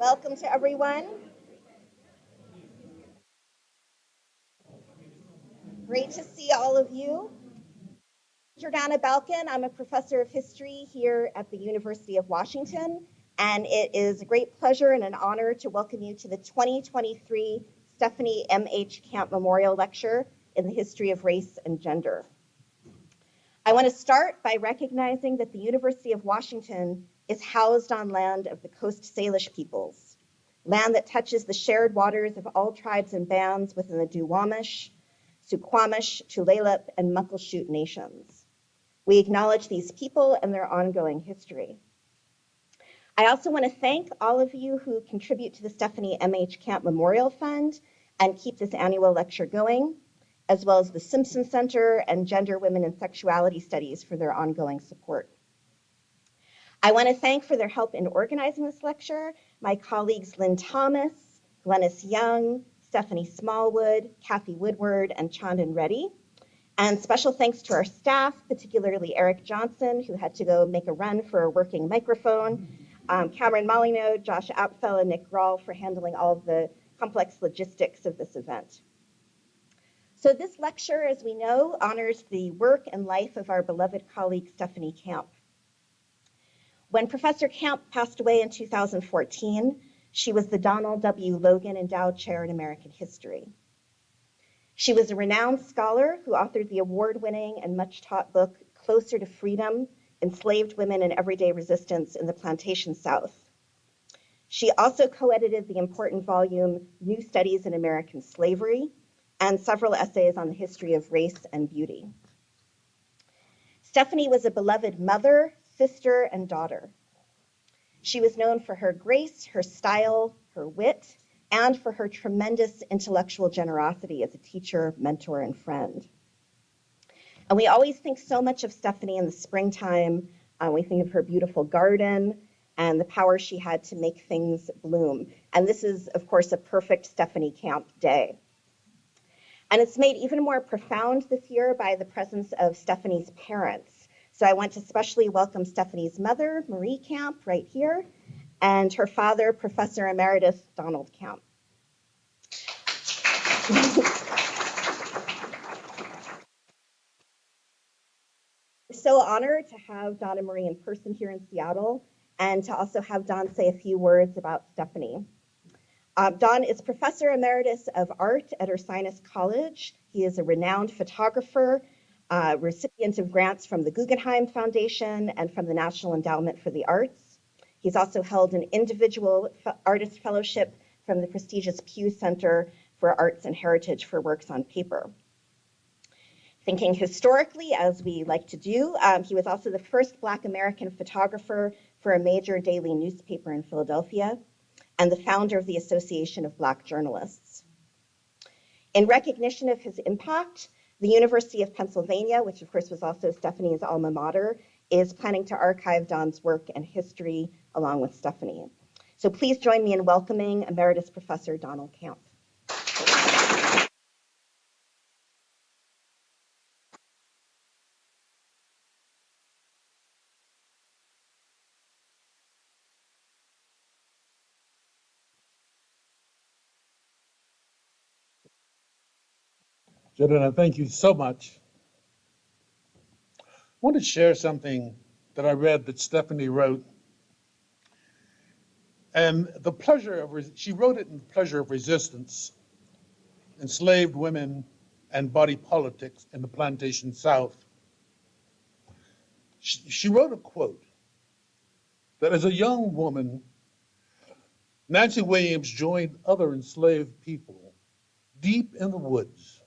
Welcome to everyone. Great to see all of you. Jordana Balkin. I'm a professor of history here at the University of Washington, and it is a great pleasure and an honor to welcome you to the 2023 Stephanie M.H. Camp Memorial Lecture in the History of Race and Gender. I want to start by recognizing that the University of Washington is housed on land of the Coast Salish peoples, land that touches the shared waters of all tribes and bands within the Duwamish, Suquamish, Tulalip, and Muckleshoot nations. We acknowledge these people and their ongoing history. I also want to thank all of you who contribute to the Stephanie M.H. Camp Memorial Fund and keep this annual lecture going, as well as the Simpson Center and Gender, Women, and Sexuality Studies for their ongoing support. I want to thank for their help in organizing this lecture my colleagues Lynn Thomas, Glennis Young, Stephanie Smallwood, Kathy Woodward, and Chandan Reddy. And special thanks to our staff, particularly Eric Johnson, who had to go make a run for a working microphone, Cameron Molyneux, Josh Apfel, and Nick Grawl for handling all of the complex logistics of this event. So this lecture, as we know, honors the work and life of our beloved colleague, Stephanie Camp. When Professor Camp passed away in 2014, she was the Donald W. Logan Endowed Chair in American History. She was a renowned scholar who authored the award-winning and much-taught book, Closer to Freedom, Enslaved Women and Everyday Resistance in the Plantation South. She also co-edited the important volume, New Studies in American Slavery, and several essays on the history of race and beauty. Stephanie was a beloved mother, sister, and daughter. She was known for her grace, her style, her wit, and for her tremendous intellectual generosity as a teacher, mentor, and friend. And we always think so much of Stephanie in the springtime. We think of her beautiful garden and the power she had to make things bloom. And this is, of course, a perfect Stephanie Camp day. And it's made even more profound this year by the presence of Stephanie's parents. So I want to especially welcome Stephanie's mother, Marie Camp, right here, and her father, Professor Emeritus Donald Camp. We're so honored to have Don and Marie in person here in Seattle, and to also have Don say a few words about Stephanie. Don is Professor Emeritus of Art at Ursinus College. He is a renowned photographer, recipient of grants from the Guggenheim Foundation and from the National Endowment for the Arts. He's also held an individual artist fellowship from the prestigious Pew Center for Arts and Heritage for works on paper. Thinking historically, as we like to do, he was also the first Black American photographer for a major daily newspaper in Philadelphia and the founder of the Association of Black Journalists. In recognition of his impact, the University of Pennsylvania, which of course was also Stephanie's alma mater, is planning to archive Don's work and history along with Stephanie. So please join me in welcoming Emeritus Professor Donald Camp. Jordana, thank you so much. I want to share something that I read that Stephanie wrote. And she wrote it in The Pleasure of Resistance, Enslaved Women and Body Politics in the Plantation South. She wrote a quote that as a young woman, Nancy Williams joined other enslaved people deep in the woods,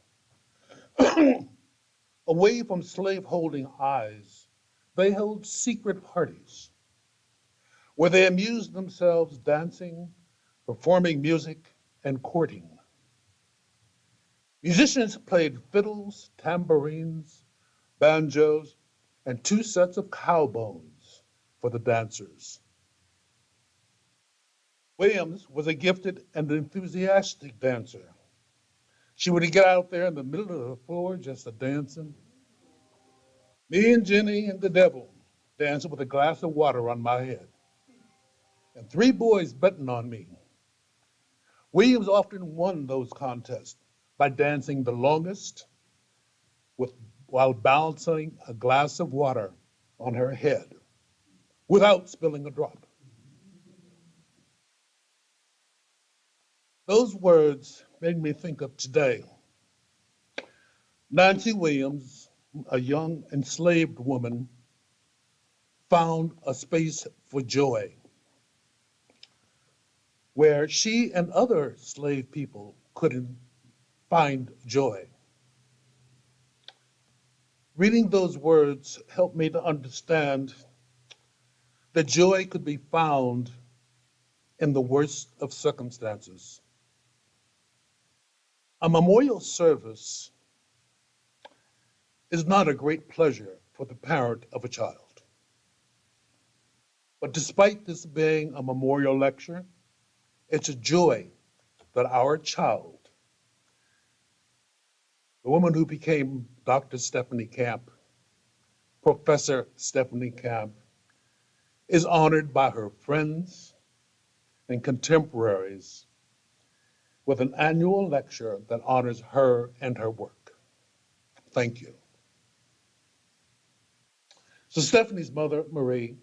away from slave-holding eyes. They held secret parties where they amused themselves dancing, performing music, and courting. Musicians played fiddles, tambourines, banjos, and 2 sets of cow bones for the dancers. Williams was a gifted and enthusiastic dancer. She would get out there in the middle of the floor just a dancing. Me and Jenny and the devil dancing with a glass of water on my head. and three boys betting on me. Williams often won those contests by dancing the longest with, while balancing a glass of water on her head without spilling a drop. Those words made me think of today. Nancy Williams, a young enslaved woman, found a space for joy where she and other slave people couldn't find joy. Reading those words helped me to understand that joy could be found in the worst of circumstances. A memorial service is not a great pleasure for the parent of a child. But despite this being a memorial lecture, it's a joy that our child, the woman who became Dr. Stephanie Camp, Professor Stephanie Camp, is honored by her friends and contemporaries with an annual lecture that honors her and her work. Thank you. So Stephanie's mother, Marie,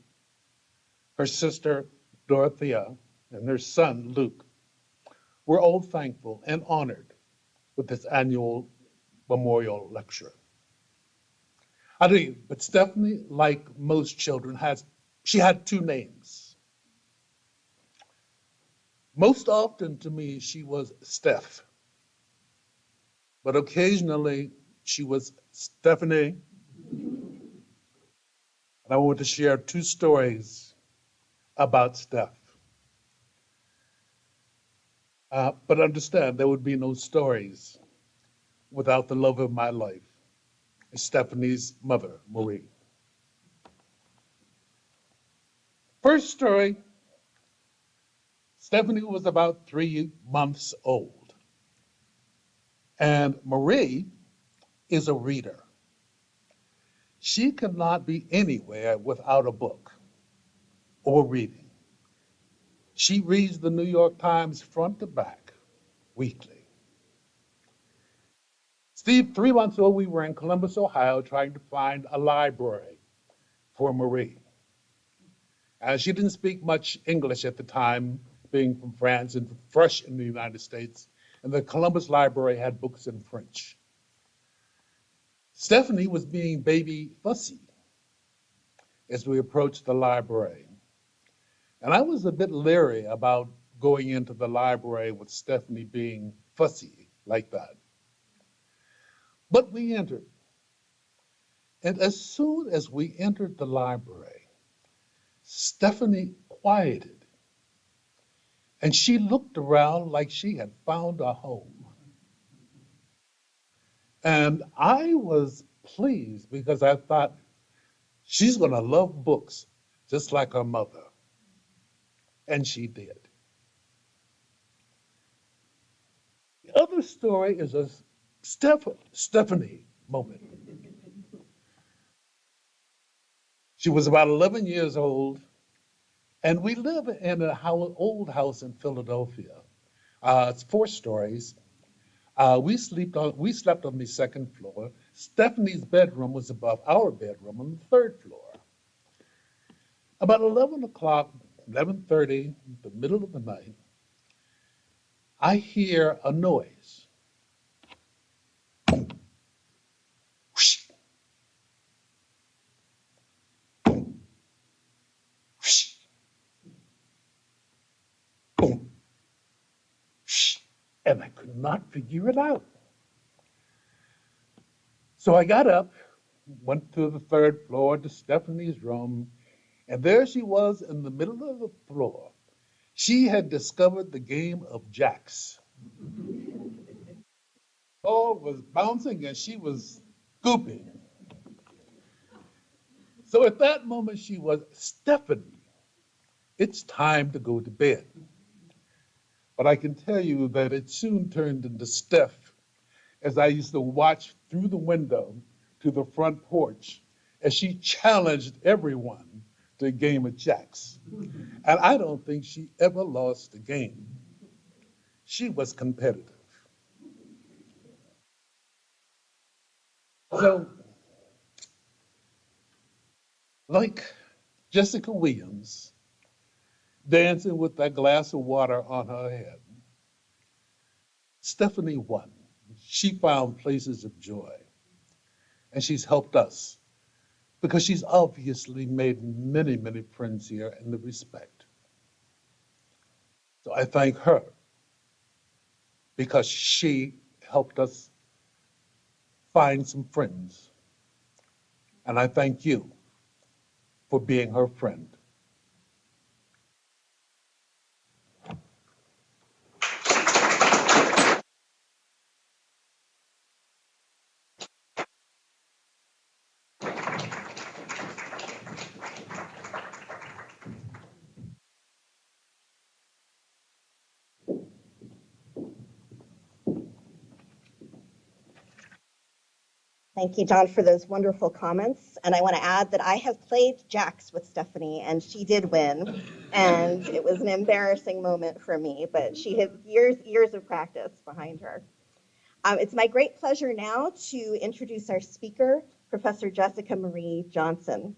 her sister, Dorothea, and their son, Luke, were all thankful and honored with this annual memorial lecture. I tell you, but Stephanie, like most children, she had two names. Most often to me, she was Steph, but occasionally she was Stephanie. And I want to share two stories about Steph. But understand, there would be no stories without the love of my life, Stephanie's mother, Marie. First story, Stephanie was about 3 months old, and Marie is a reader. She cannot be anywhere without a book or reading. She reads the New York Times front to back weekly. Steve, 3 months old, we were in Columbus, Ohio, trying to find a library for Marie. She didn't speak much English at the time, being from France and fresh in the United States, and the Columbus Library had books in French. Stephanie was being baby fussy as we approached the library. And I was a bit leery about going into the library with Stephanie being fussy like that. But we entered. And as soon as we entered the library, Stephanie quieted. And she looked around like she had found a home. And I was pleased because I thought she's going to love books just like her mother. And she did. The other story is a Stephanie moment. She was about 11 years old, and we live in an old house in Philadelphia. It's 4 stories. We slept on the second floor. Stephanie's bedroom was above our bedroom on the 3rd floor. About 11 o'clock, 11:30, the middle of the night, I hear a noise. Boom. Whoosh. Boom. Whoosh. Boom. Whoosh. And I could not figure it out. So I got up, went to the 3rd floor to Stephanie's room, and there she was in the middle of the floor. She had discovered the game of jacks. Ball was bouncing and she was scooping. So at that moment she was, Stephanie, it's time to go to bed. But I can tell you that it soon turned into Steph as I used to watch through the window to the front porch as she challenged everyone the game of jacks. And I don't think she ever lost a game. She was competitive. So, like Jessica Williams, dancing with that glass of water on her head, Stephanie won. She found places of joy, and she's helped us because she's obviously made many, many friends here in the respect. So I thank her because she helped us find some friends. And I thank you for being her friend. Thank you, John, for those wonderful comments. And I want to add that I have played jacks with Stephanie, and she did win. And it was an embarrassing moment for me, but she had years of practice behind her. It's my great pleasure now to introduce our speaker, Professor Jessica Marie Johnson.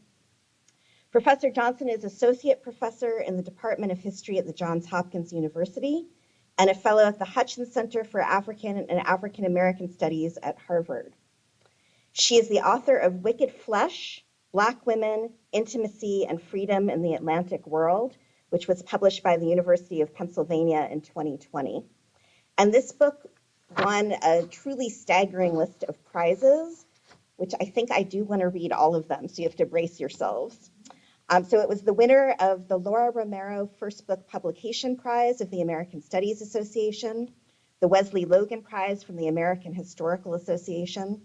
Professor Johnson is Associate Professor in the Department of History at the Johns Hopkins University and a Fellow at the Hutchins Center for African and African American Studies at Harvard. She is the author of Wicked Flesh, Black Women, Intimacy, and Freedom in the Atlantic World, which was published by the University of Pennsylvania in 2020. And this book won a truly staggering list of prizes, which I think I do want to read all of them, so you have to brace yourselves. So it was the winner of the Laura Romero First Book Publication Prize of the American Studies Association, the Wesley Logan Prize from the American Historical Association,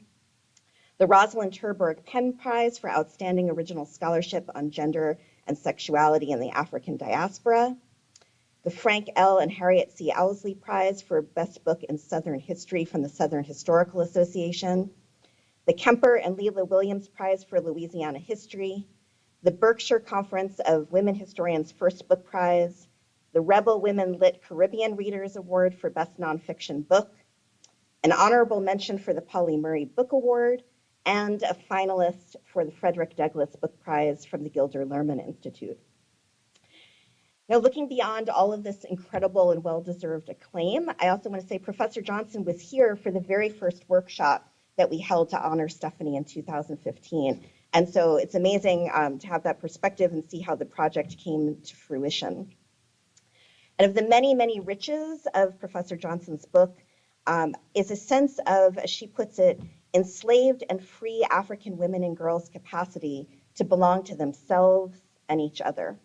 the Rosalind Terburg Penn Prize for Outstanding Original Scholarship on Gender and Sexuality in the African Diaspora, the Frank L. and Harriet C. Owsley Prize for Best Book in Southern History from the Southern Historical Association, the Kemper and Leela Williams Prize for Louisiana History, the Berkshire Conference of Women Historians First Book Prize, the Rebel Women Lit Caribbean Readers Award for Best Nonfiction Book, an honorable mention for the Polly Murray Book Award, and a finalist for the Frederick Douglass Book Prize from the Gilder Lehrman Institute. Now, looking beyond all of this incredible and well-deserved acclaim, I also want to say Professor Johnson was here for the very first workshop that we held to honor Stephanie in 2015. And so it's amazing to have that perspective and see how the project came to fruition. And of the many, many riches of Professor Johnson's book is a sense of, as she puts it, enslaved and free African women and girls' capacity to belong to themselves and each other.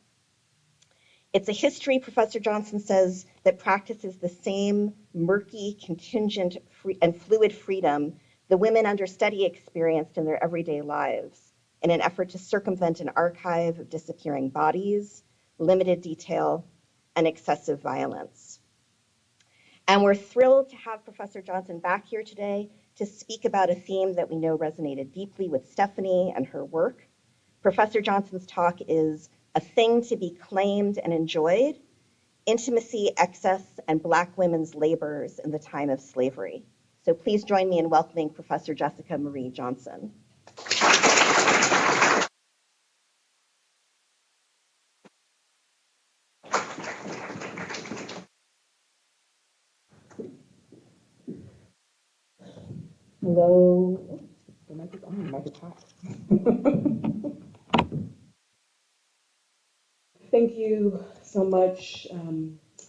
It's a history, Professor Johnson says, that practices the same murky, contingent, and fluid freedom the women under study experienced in their everyday lives in an effort to circumvent an archive of disappearing bodies, limited detail, and excessive violence. And we're thrilled to have Professor Johnson back here today to speak about a theme that we know resonated deeply with Stephanie and her work. Professor Johnson's talk is A Thing to be Claimed and Enjoyed, Intimacy, Excess, and Black Women's Labors in the Time of Slavery. So please join me in welcoming Professor Jessica Marie Johnson. Hello. The mic is on, the mic is hot. Thank you so much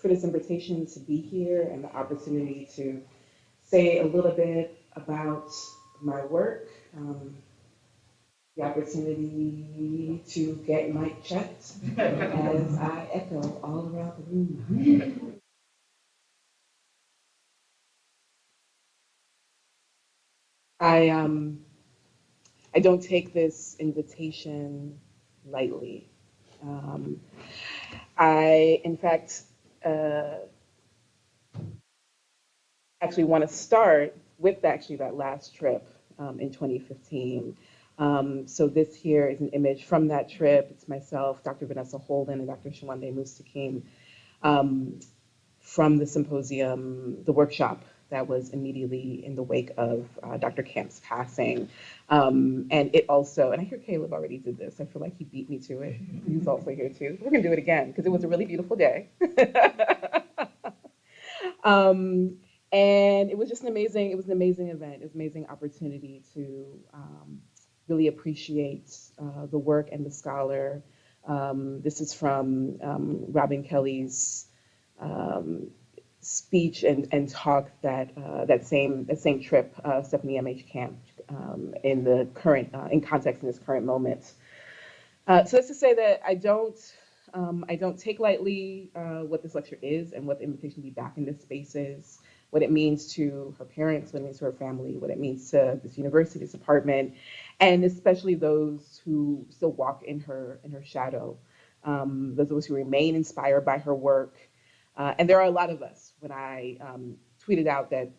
for this invitation to be here and the opportunity to say a little bit about my work, the opportunity to get mic checked as I echo all around the room. I don't take this invitation lightly. I, in fact, actually want to start with that last trip in 2015. So this here is an image from that trip. It's myself, Dr. Vanessa Holden, and Dr. Shawande Mustakim, from the symposium, the workshop that was immediately in the wake of Dr. Camp's passing. And it also, and I hear Caleb already did this. I feel like he beat me to it. He's also here too. We're gonna do it again because it was a really beautiful day. um, and it was just an amazing, it was an amazing event. It was an amazing opportunity to really appreciate the work and the scholar. This is from Robin Kelly's speech and talk that that same trip, Stephanie M.H. Camp, in the current in context in this current moment. So that's to say that I don't take lightly what this lecture is and what the invitation to be back in this space is, what it means to her parents, what it means to her family, what it means to this university, this department, and especially those who still walk in her shadow, those of us who remain inspired by her work. And there are a lot of us. When I tweeted out that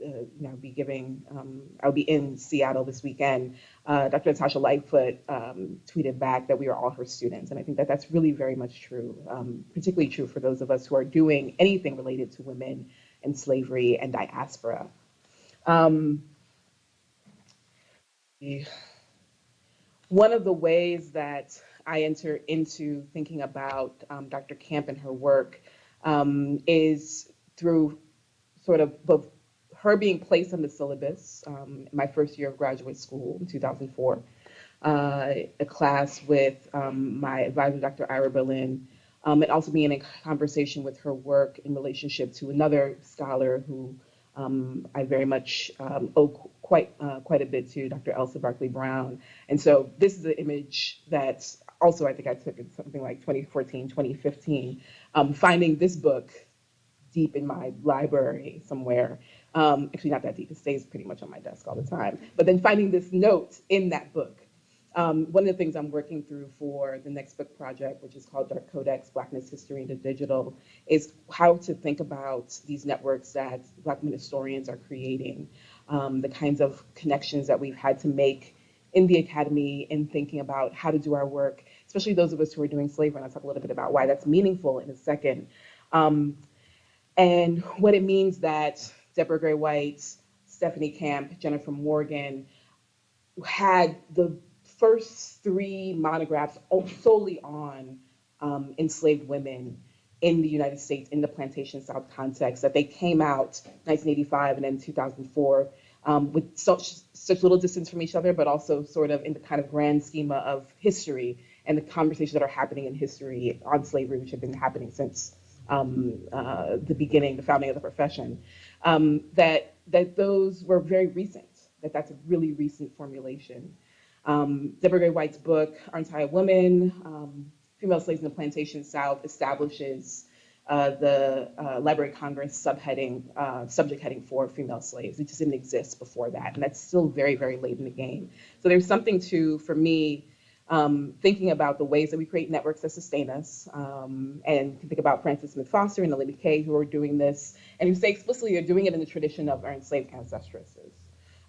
I'll be in Seattle this weekend, Dr. Natasha Lightfoot tweeted back that we are all her students. And I think that that's really very much true, particularly true for those of us who are doing anything related to women and slavery and diaspora. One of the ways that I enter into thinking about Dr. Camp and her work is through sort of both her being placed on the syllabus in my first year of graduate school in 2004, a class with my advisor, Dr. Ira Berlin, and also being in conversation with her work in relationship to another scholar who I very much owe quite a bit to, Dr. Elsa Barkley Brown. And so this is an image that also I think I took in something like 2014, 2015, finding this book deep in my library somewhere. Actually, not that deep. It stays pretty much on my desk all the time. But then finding this note in that book. One of the things I'm working through for the next book project, which is called Dark Codex, Blackness, History, and the Digital, is how to think about these networks that Black women historians are creating, the kinds of connections that we've had to make in the academy in thinking about how to do our work, especially those of us who are doing slavery. And I'll talk a little bit about why that's meaningful in a second. And what it means that Deborah Gray White, Stephanie Camp, Jennifer Morgan had the first three monographs solely on enslaved women in the United States in the plantation South context, that they came out 1985 and then 2004 with such little distance from each other, but also sort of in the kind of grand schema of history and the conversations that are happening in history on slavery, which have been happening since the beginning, the founding of the profession, that those were very recent, that's a really recent formulation. Deborah Gray White's book, Aren't I a Woman? Female Slaves in the Plantation South establishes the Library of Congress subject heading for female slaves. It just didn't exist before that, and that's still very, very late in the game. So there's something for me, thinking about the ways that we create networks that sustain us, and think about Frances Smith Foster and Olivia Kay, who are doing this, and who say explicitly they're doing it in the tradition of our enslaved ancestresses.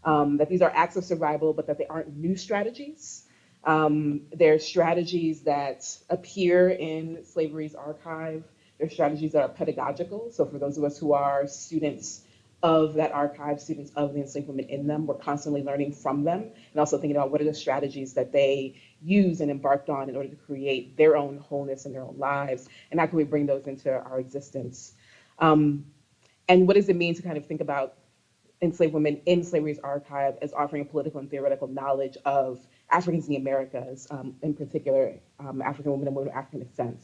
That these are acts of survival, but that they aren't new strategies. They're strategies that appear in slavery's archive. They're strategies that are pedagogical. So for those of us who are students of that archive, students of the enslaved women in them, we're constantly learning from them and also thinking about what are the strategies that they use and embarked on in order to create their own wholeness in their own lives, and how can we bring those into our existence. And what does it mean to kind of think about enslaved women in slavery's archive as offering a political and theoretical knowledge of Africans in the Americas, in particular, African women and women of African descent.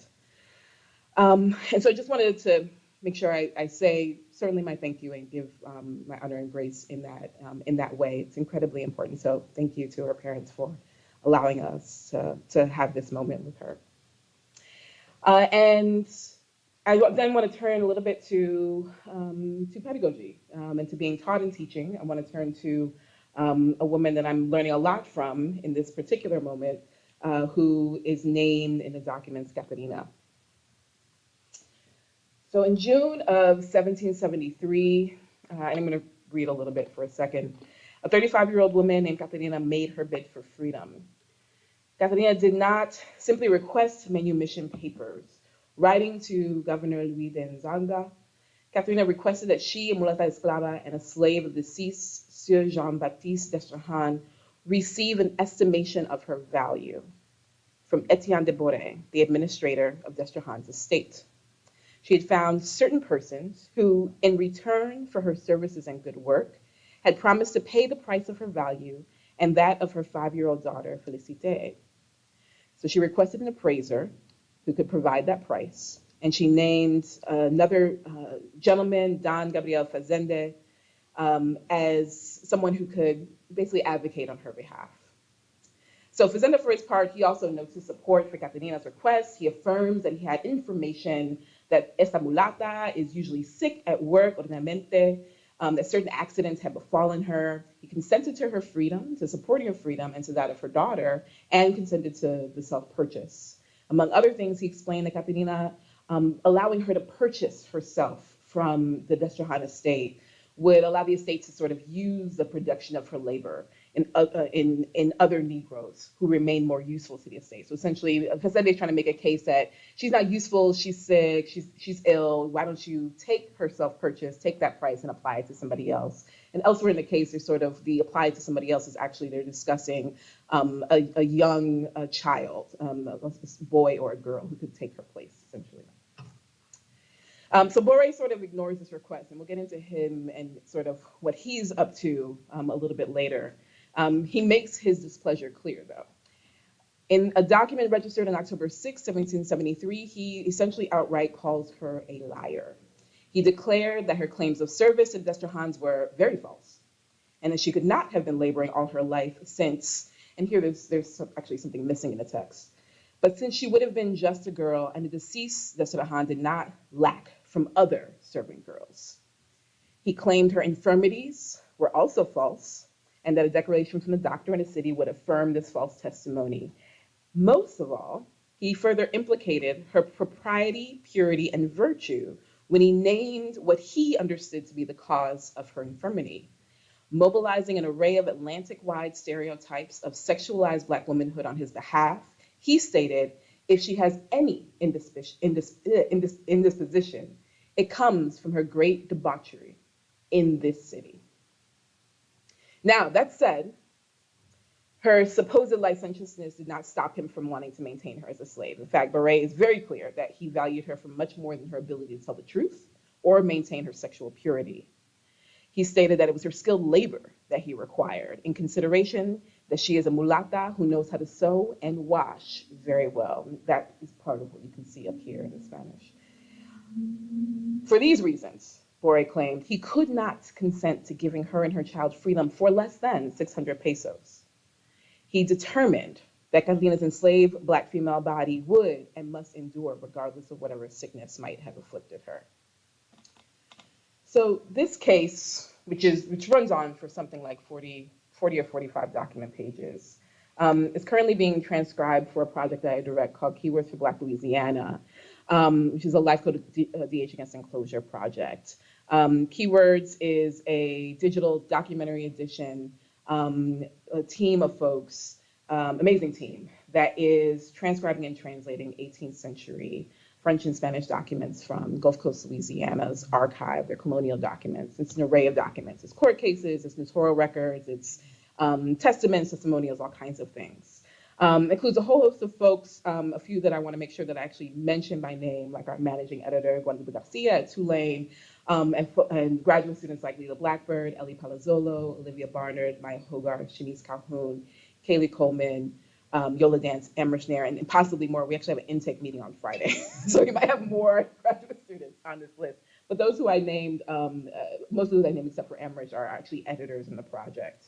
And so I just wanted to make sure I say certainly my thank you and give my honor and grace in that way. It's incredibly important. So thank you to her parents for allowing us to have this moment with her. And I then want to turn a little bit to pedagogy and to being taught and teaching. I want to turn to a woman that I'm learning a lot from in this particular moment, who is named in the documents Catarina. So in June of 1773, and I'm going to read a little bit for a second, a 35-year-old woman named Catarina made her bid for freedom. Catalina did not simply request manumission papers. Writing to Governor Luis de Nzanga, Catalina requested that she, a mulata esclava and a slave of deceased Sieur Jean-Baptiste d'Estrahan, receive an estimation of her value from Etienne de Boré, the administrator of d'Estrahan's estate. She had found certain persons who, in return for her services and good work, had promised to pay the price of her value and that of her 5-year-old daughter, Félicité. So she requested an appraiser who could provide that price, and she named another gentleman, Don Gabriel Fazende, as someone who could basically advocate on her behalf. So Fazenda, for his part, he also notes his support for Catalina's request. He affirms that he had information that esta mulata is usually sick at work, ordinariamente, that certain accidents had befallen her. He consented to her freedom, to supporting her freedom, and to that of her daughter, and consented to the self-purchase. Among other things, he explained that Catalina, allowing her to purchase herself from the d'Estrahan estate, would allow the estate to sort of use the production of her labor in other Negroes who remain more useful to the estate. So essentially, Fazende is trying to make a case that she's not useful, she's sick, she's ill. Why don't you take her self-purchase, take that price and apply it to somebody else? And elsewhere in the case, there's sort of the apply it to somebody else is actually they're discussing a young child, a boy or a girl who could take her place, essentially. So Boré sort of ignores this request, and we'll get into him and sort of what he's up to a little bit later. He makes his displeasure clear, though. In a document registered on October 6, 1773, he essentially outright calls her a liar. He declared that her claims of service to d'Estrahans were very false, and that she could not have been laboring all her life since, and here there's actually something missing in the text, but since she would have been just a girl and the deceased d'Estrahan did not lack from other servant girls. He claimed her infirmities were also false, and that a declaration from the doctor in the city would affirm this false testimony. Most of all, he further implicated her propriety, purity, and virtue when he named what he understood to be the cause of her infirmity. Mobilizing an array of Atlantic-wide stereotypes of sexualized Black womanhood on his behalf, he stated, if she has any indisposition, it comes from her great debauchery in this city. Now, that said, her supposed licentiousness did not stop him from wanting to maintain her as a slave. In fact, Boré is very clear that he valued her for much more than her ability to tell the truth or maintain her sexual purity. He stated that it was her skilled labor that he required, in consideration that she is a mulata who knows how to sew and wash very well. That is part of what you can see up here in the Spanish. For these reasons, Boré claimed, he could not consent to giving her and her child freedom for less than 600 pesos. He determined that Catalina's enslaved Black female body would and must endure regardless of whatever sickness might have afflicted her. So this case, which runs on for something like 40 or 45 document pages, is currently being transcribed for a project that I direct called Keywords for Black Louisiana, which is a Life Code DH Against Enclosure project. Keywords is a digital documentary edition, a team of folks, amazing team, that is transcribing and translating 18th century French and Spanish documents from Gulf Coast, Louisiana's archive, their colonial documents. It's an array of documents. It's court cases, it's notarial records, it's testaments, testimonials, all kinds of things. Includes a whole host of folks, a few that I want to make sure that I actually mention by name, like our managing editor, Guadalupe Garcia at Tulane, and graduate students like Lila Blackbird, Ellie Palazzolo, Olivia Barnard, Maya Hogarth, Shanice Calhoun, Kaylee Coleman, Yola Dance, Amrish Nair, and possibly more. We actually have an intake meeting on Friday, so we might have more graduate students on this list. But those who I named, most of those I named except for Amrish, are actually editors in the project.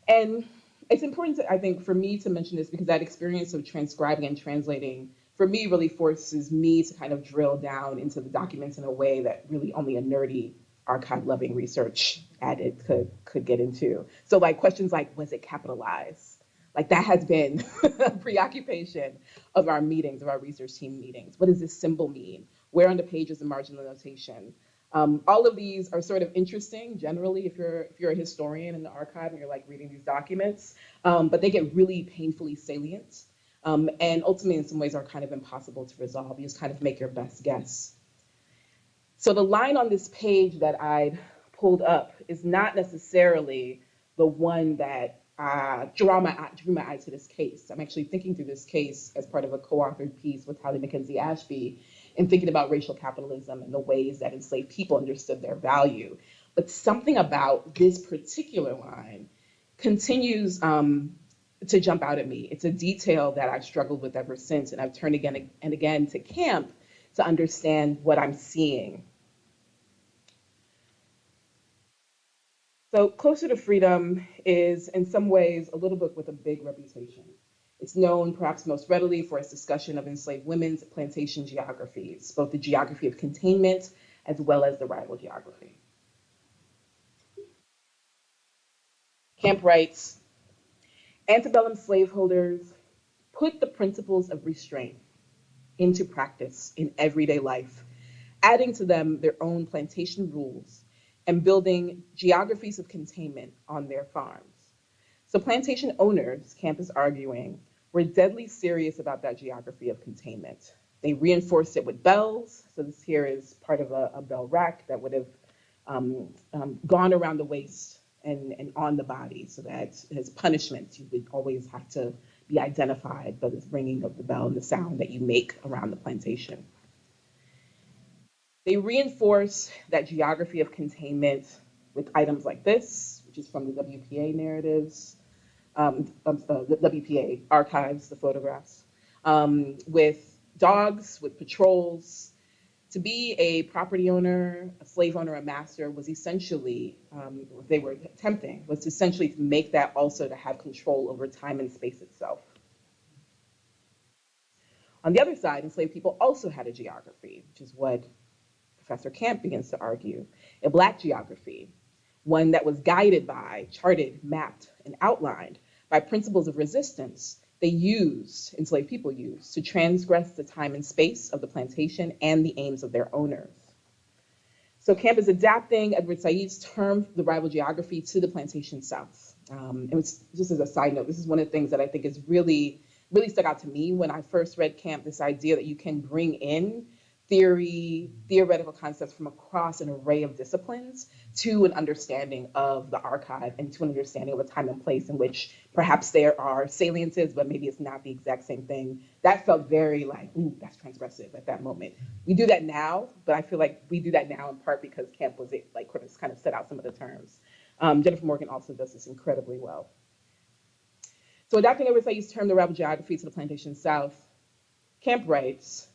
And it's important, I think, for me to mention this because that experience of transcribing and translating, for me, really forces me to kind of drill down into the documents in a way that really only a nerdy, archive-loving research addict could get into. So like questions like, was it capitalized? Like that has been a preoccupation of our meetings, of our research team meetings. What does this symbol mean? Where on the page is the marginal notation? All of these are sort of interesting generally if you're a historian in the archive and you're like reading these documents, but they get really painfully salient, and ultimately in some ways are kind of impossible to resolve. You just kind of make your best guess. So the line on this page that I pulled up is not necessarily the one that drew my eye to this case. I'm actually thinking through this case as part of a co-authored piece with Hallie Mackenzie Ashby and thinking about racial capitalism and the ways that enslaved people understood their value. But something about this particular line continues to jump out at me. It's a detail that I've struggled with ever since, and I've turned again and again to Camp to understand what I'm seeing. So Closer to Freedom is in some ways a little book with a big reputation. It's known perhaps most readily for its discussion of enslaved women's plantation geographies, both the geography of containment as well as the rival geography. Camp writes, antebellum slaveholders put the principles of restraint into practice in everyday life, adding to them their own plantation rules and building geographies of containment on their farms. So plantation owners, Camp is arguing, were deadly serious about that geography of containment. They reinforced it with bells. So this here is part of a bell rack that would have gone around the waist and on the body, so that as punishment, you would always have to be identified by the ringing of the bell and the sound that you make around the plantation. They reinforce that geography of containment with items like this, which is from the WPA narratives, the WPA archives, the photographs, with dogs, with patrols. To be a property owner, a slave owner, a master was essentially, what they were attempting, was essentially to make that also to have control over time and space itself. On the other side, enslaved people also had a geography, which is what Professor Camp begins to argue, a Black geography, one that was guided by, charted, mapped, and outlined by principles of resistance enslaved people used to transgress the time and space of the plantation and the aims of their owners. So Camp is adapting Edward Said's term, the rival geography, to the plantation South. And just as a side note, this is one of the things that I think is really stuck out to me when I first read Camp, this idea that you can bring in theoretical concepts from across an array of disciplines to an understanding of the archive and to an understanding of a time and place in which perhaps there are saliences, but maybe it's not the exact same thing. That felt very like, ooh, that's transgressive at that moment. We do that now, but I feel like we do that now in part because Camp was like kind of set out some of the terms. Jennifer Morgan also does this incredibly well. So adapting Edward Said's term, the rival geography, to the plantation South, Camp writes,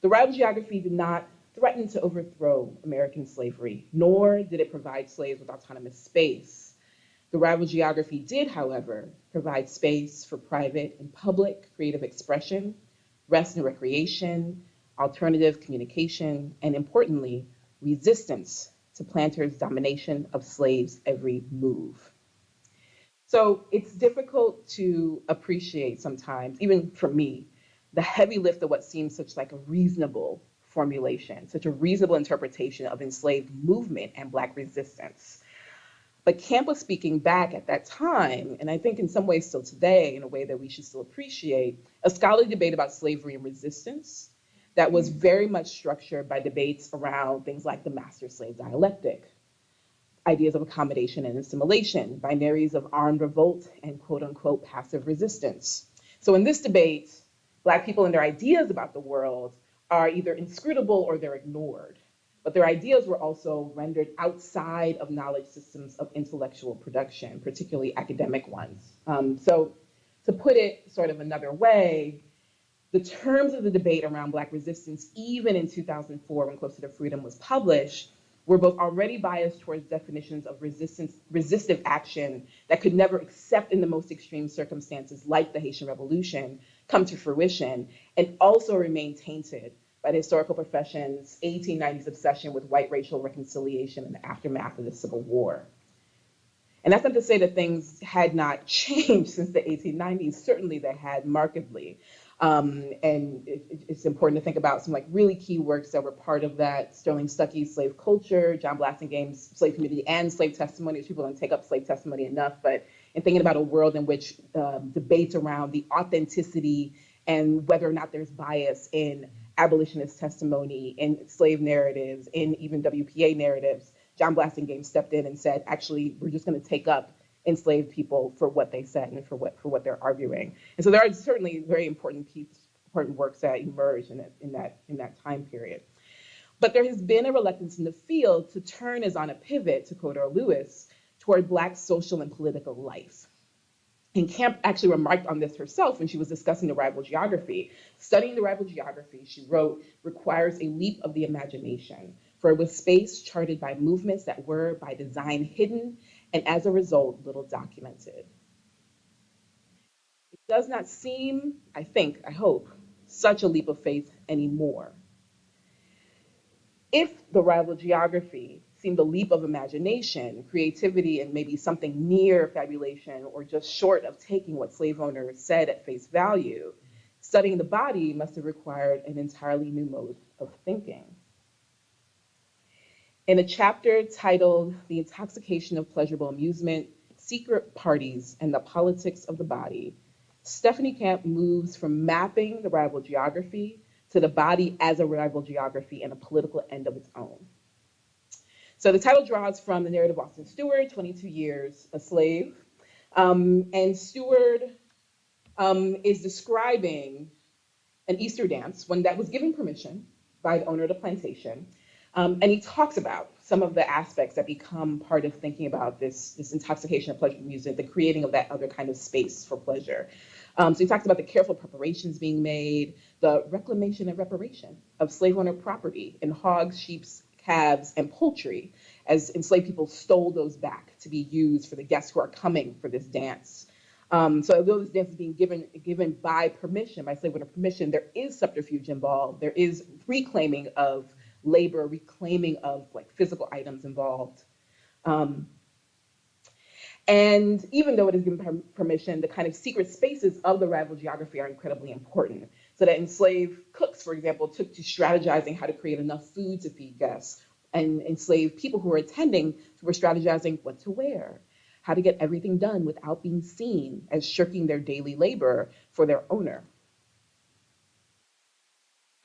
the rival geography did not threaten to overthrow American slavery, nor did it provide slaves with autonomous space. The rival geography did, however, provide space for private and public creative expression, rest and recreation, alternative communication, and importantly, resistance to planters' domination of slaves' every move. So it's difficult to appreciate sometimes, even for me, the heavy lift of what seems such like a reasonable formulation, such a reasonable interpretation of enslaved movement and Black resistance. But Camp was speaking back at that time, and I think in some ways still today, in a way that we should still appreciate, a scholarly debate about slavery and resistance that was very much structured by debates around things like the master-slave dialectic, ideas of accommodation and assimilation, binaries of armed revolt and quote-unquote passive resistance. So in this debate, Black people and their ideas about the world are either inscrutable or they're ignored. But their ideas were also rendered outside of knowledge systems of intellectual production, particularly academic ones. So to put it sort of another way, the terms of the debate around Black resistance, even in 2004 when Closer to Freedom was published, were both already biased towards definitions of resistive action that could never, except in the most extreme circumstances like the Haitian Revolution, come to fruition, and also remain tainted by the historical profession's 1890s obsession with white racial reconciliation in the aftermath of the Civil War. And that's not to say that things had not changed since the 1890s. Certainly they had markedly. And it's important to think about some like really key works that were part of that: Sterling Stuckey's Slave Culture, John Blassingame's Slave Community and Slave Testimony, which people don't take up slave testimony enough, but in thinking about a world in which debates around the authenticity and whether or not there's bias in abolitionist testimony, in slave narratives, in even WPA narratives, John Blassingame stepped in and said, actually, we're just going to take up enslaved people for what they said and for what they're arguing. And so there are certainly very important works that emerge in that time period. But there has been a reluctance in the field to turn as on a pivot, to quote Earl Lewis, toward Black social and political life. And Camp actually remarked on this herself when she was discussing the rival geography. Studying the rival geography, she wrote, requires a leap of the imagination, for it was space charted by movements that were by design hidden and as a result, little documented. It does not seem, I hope, such a leap of faith anymore. If the rival geography seemed a leap of imagination, creativity, and maybe something near fabulation or just short of taking what slave owners said at face value, studying the body must have required an entirely new mode of thinking. In a chapter titled The Intoxication of Pleasurable Amusement, Secret Parties, and the Politics of the Body, Stephanie Camp moves from mapping the rival geography to the body as a rival geography and a political end of its own. So the title draws from the narrative of Austin Stewart, 22 years a slave. And Stewart is describing an Easter dance, one that was given permission by the owner of the plantation. And he talks about some of the aspects that become part of thinking about this intoxication of pleasure music, the creating of that other kind of space for pleasure. So he talks about the careful preparations being made, the reclamation and reparation of slave owner property in hogs, sheep, calves, and poultry, as enslaved people stole those back to be used for the guests who are coming for this dance. So although this dance is being given by permission, by slave owner permission, there is subterfuge involved. There is reclaiming of labor, reclaiming of like physical items involved. And even though it is given permission, the kind of secret spaces of the rival geography are incredibly important. So that enslaved cooks, for example, took to strategizing how to create enough food to feed guests, and enslaved people who were attending were strategizing what to wear, how to get everything done without being seen as shirking their daily labor for their owner.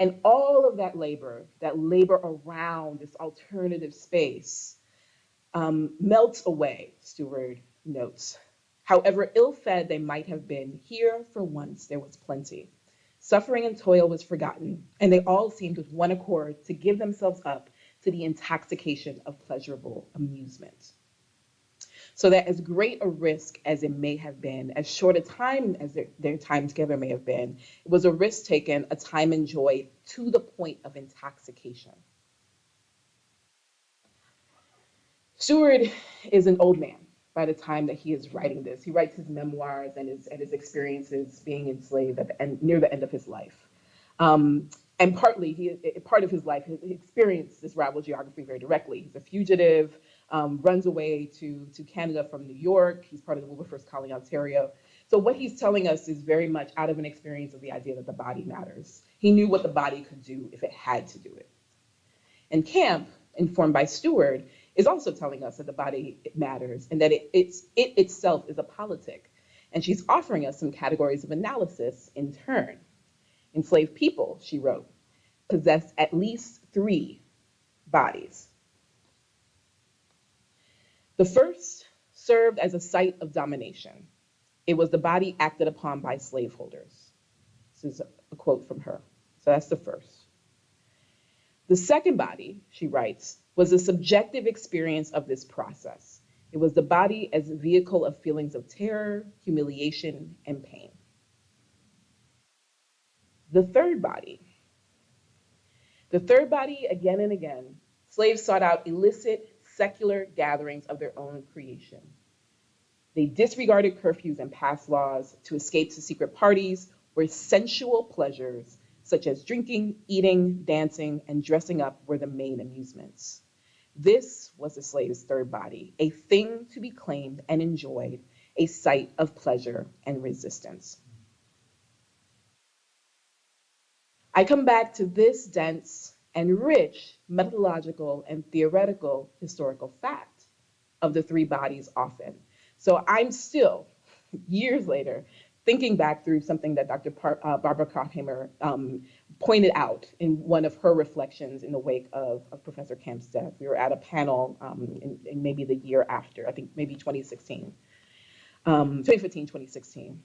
And all of that labor around this alternative space, melts away, Stewart notes. However ill-fed they might have been, here for once there was plenty. Suffering and toil was forgotten, and they all seemed with one accord to give themselves up to the intoxication of pleasurable amusement. So that as great a risk as it may have been, as short a time as their time together may have been, it was a risk taken, a time enjoyed to the point of intoxication. Stewart is an old man by the time that he is writing this. He writes his memoirs and his experiences being enslaved near the end of his life. And part of his life, he experienced this rival geography very directly. He's a fugitive, runs away to Canada from New York. He's part of the Wilberforce Colony, Ontario. So what he's telling us is very much out of an experience of the idea that the body matters. He knew what the body could do if it had to do it. And Camp, informed by Stewart, is also telling us that the body matters and that it itself is a politic. And she's offering us some categories of analysis in turn. Enslaved people, she wrote, possessed at least 3 bodies. The first served as a site of domination. It was the body acted upon by slaveholders. This is a quote from her. So that's the first. The second body, she writes, was the subjective experience of this process. It was the body as a vehicle of feelings of terror, humiliation, and pain. The third body, again and again, slaves sought out illicit, secular gatherings of their own creation. They disregarded curfews and pass laws to escape to secret parties where sensual pleasures such as drinking, eating, dancing, and dressing up were the main amusements. This was the slave's third body, a thing to be claimed and enjoyed, a site of pleasure and resistance. I come back to this dense and rich methodological and theoretical historical fact of the three bodies often. So I'm still, years later, thinking back through something that Barbara Krockheimer pointed out in one of her reflections in the wake of Professor Camp's death. We were at a panel in maybe the year after, I think maybe 2016, 2015, 2016.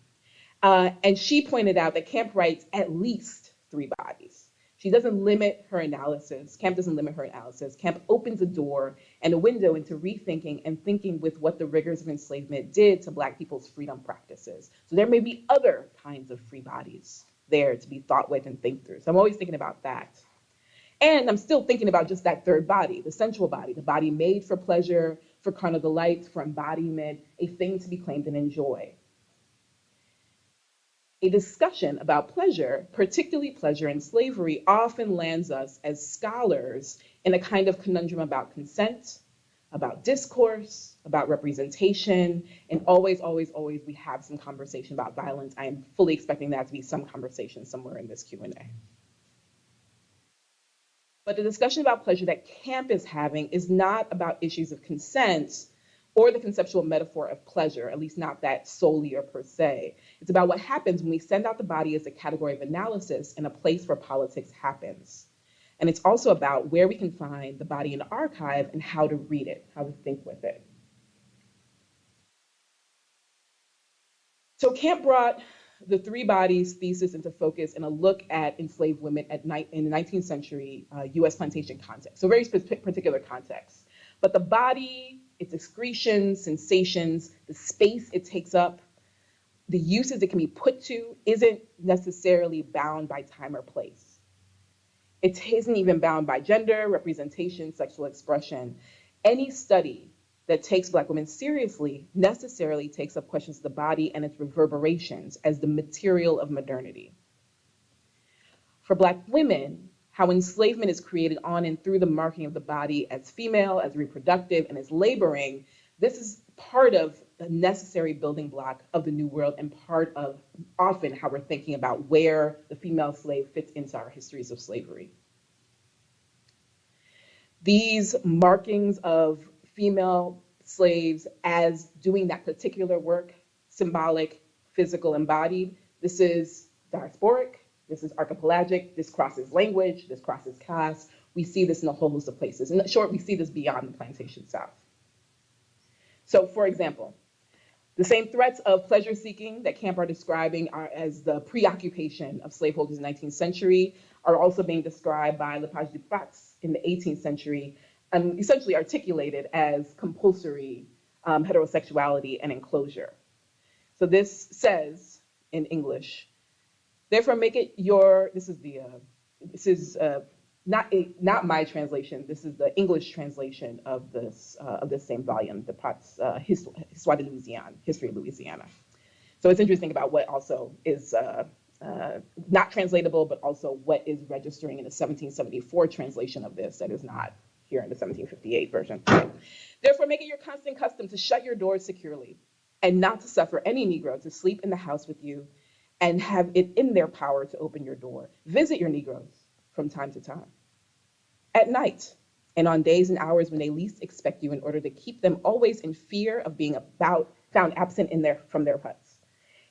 And she pointed out that Camp writes at least three bodies. She doesn't limit her analysis. Camp doesn't limit her analysis. Camp opens a door and a window into rethinking and thinking with what the rigors of enslavement did to Black people's freedom practices. So there may be other kinds of free bodies there to be thought with and think through. So I'm always thinking about that. And I'm still thinking about just that third body, the sensual body, the body made for pleasure, for carnal delight, for embodiment, a thing to be claimed and enjoy. A discussion about pleasure, particularly pleasure in slavery, often lands us as scholars in a kind of conundrum about consent, about discourse, about representation, and always, always, always we have some conversation about violence. I am fully expecting that to be some conversation somewhere in this Q&A. But the discussion about pleasure that Camp is having is not about issues of consent or the conceptual metaphor of pleasure, at least not that solely or per se. It's about what happens when we send out the body as a category of analysis in a place where politics happens. And it's also about where we can find the body in the archive and how to read it, how to think with it. So Camp brought the three bodies thesis into focus in a look at enslaved women in the 19th century US plantation context, so very particular context. But the body, its excretions, sensations, the space it takes up, the uses it can be put to isn't necessarily bound by time or place. It isn't even bound by gender, representation, sexual expression. Any study that takes Black women seriously necessarily takes up questions of the body and its reverberations as the material of modernity. For Black women, how enslavement is created on and through the marking of the body as female, as reproductive, and as laboring, this is part of the necessary building block of the New World and part of often how we're thinking about where the female slave fits into our histories of slavery. These markings of female slaves as doing that particular work, symbolic, physical, embodied, this is diasporic, this is archipelagic, this crosses language, this crosses caste. We see this in a whole host of places. In short, we see this beyond the plantation South. So for example, the same threats of pleasure seeking that Camp are describing as the preoccupation of slaveholders in the 19th century are also being described by Lepage du Pratz in the 18th century and essentially articulated as compulsory heterosexuality and enclosure. So this says in English, therefore make it your, this is not my translation, this is the English translation of this same volume, the Pratz Histoire de Louisiane, History of Louisiana. So it's interesting about what also is not translatable, but also what is registering in the 1774 translation of this that is not here in the 1758 version. Therefore, make it your constant custom to shut your doors securely and not to suffer any Negro to sleep in the house with you and have it in their power to open your door. Visit your Negroes from time to time, at night, and on days and hours when they least expect you in order to keep them always in fear of being found absent from their huts.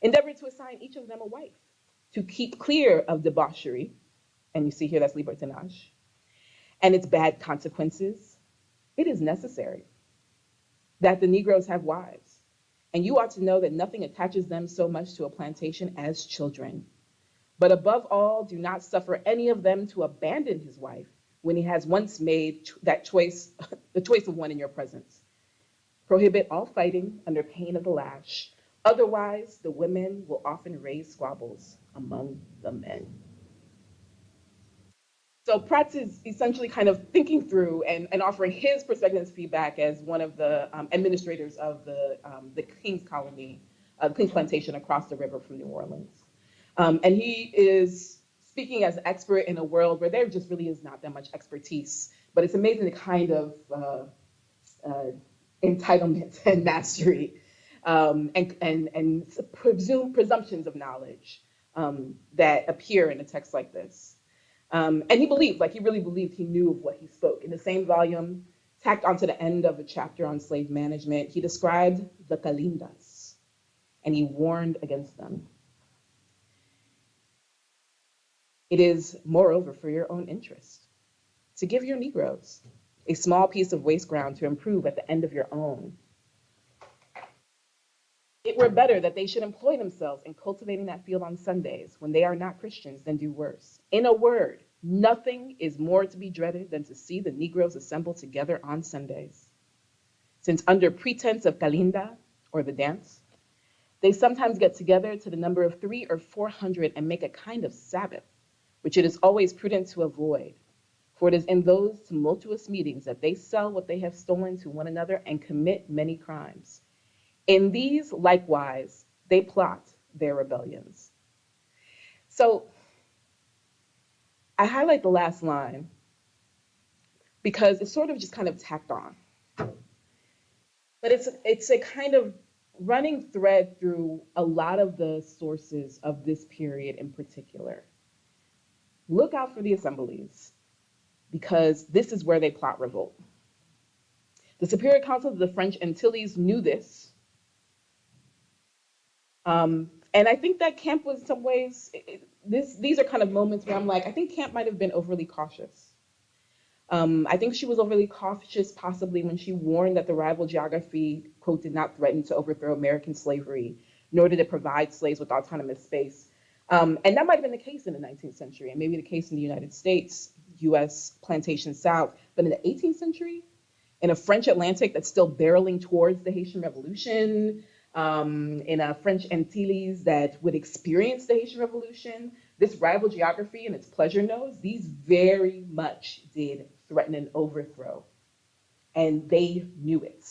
Endeavor to assign each of them a wife to keep clear of debauchery, and you see here that's libertinage, and its bad consequences. It is necessary that the Negroes have wives, and you ought to know that nothing attaches them so much to a plantation as children. But above all, do not suffer any of them to abandon his wife when he has once made that choice, the choice of one in your presence. Prohibit all fighting under pain of the lash. Otherwise, the women will often raise squabbles among the men. So Pratz is essentially kind of thinking through and offering his perspective and feedback as one of the administrators of the King's Colony, King's Plantation across the river from New Orleans. And he is speaking as an expert in a world where there just really is not that much expertise, but it's amazing the kind of entitlement and mastery and presumptions of knowledge that appear in a text like this. And he believed, like he really believed he knew of what he spoke. In the same volume, tacked onto the end of a chapter on slave management, he described the calindas, and he warned against them. It is, moreover, for your own interest to give your Negroes a small piece of waste ground to improve at the end of your own. It were better that they should employ themselves in cultivating that field on Sundays when they are not Christians than do worse. In a word, nothing is more to be dreaded than to see the Negroes assemble together on Sundays. Since under pretense of calinda, or the dance, they sometimes get together to the number of 300 or 400 and make a kind of Sabbath, which it is always prudent to avoid. For it is in those tumultuous meetings that they sell what they have stolen to one another and commit many crimes. In these, likewise, they plot their rebellions. So I highlight the last line because it's sort of just kind of tacked on. But it's a kind of running thread through a lot of the sources of this period in particular. Look out for the assemblies, because this is where they plot revolt. The Superior Council of the French Antilles knew this. And I think that Camp was in some ways, these are kind of moments where I'm like, I think Camp might have been overly cautious. I think she was overly cautious possibly when she warned that the rival geography, quote, did not threaten to overthrow American slavery, nor did it provide slaves with autonomous space. And that might have been the case in the 19th century, and maybe the case in the United States, US plantation South. But in the 18th century, in a French Atlantic that's still barreling towards the Haitian Revolution, in a French Antilles that would experience the Haitian Revolution, this rival geography and its pleasure nodes, these very much did threaten an overthrow, and they knew it.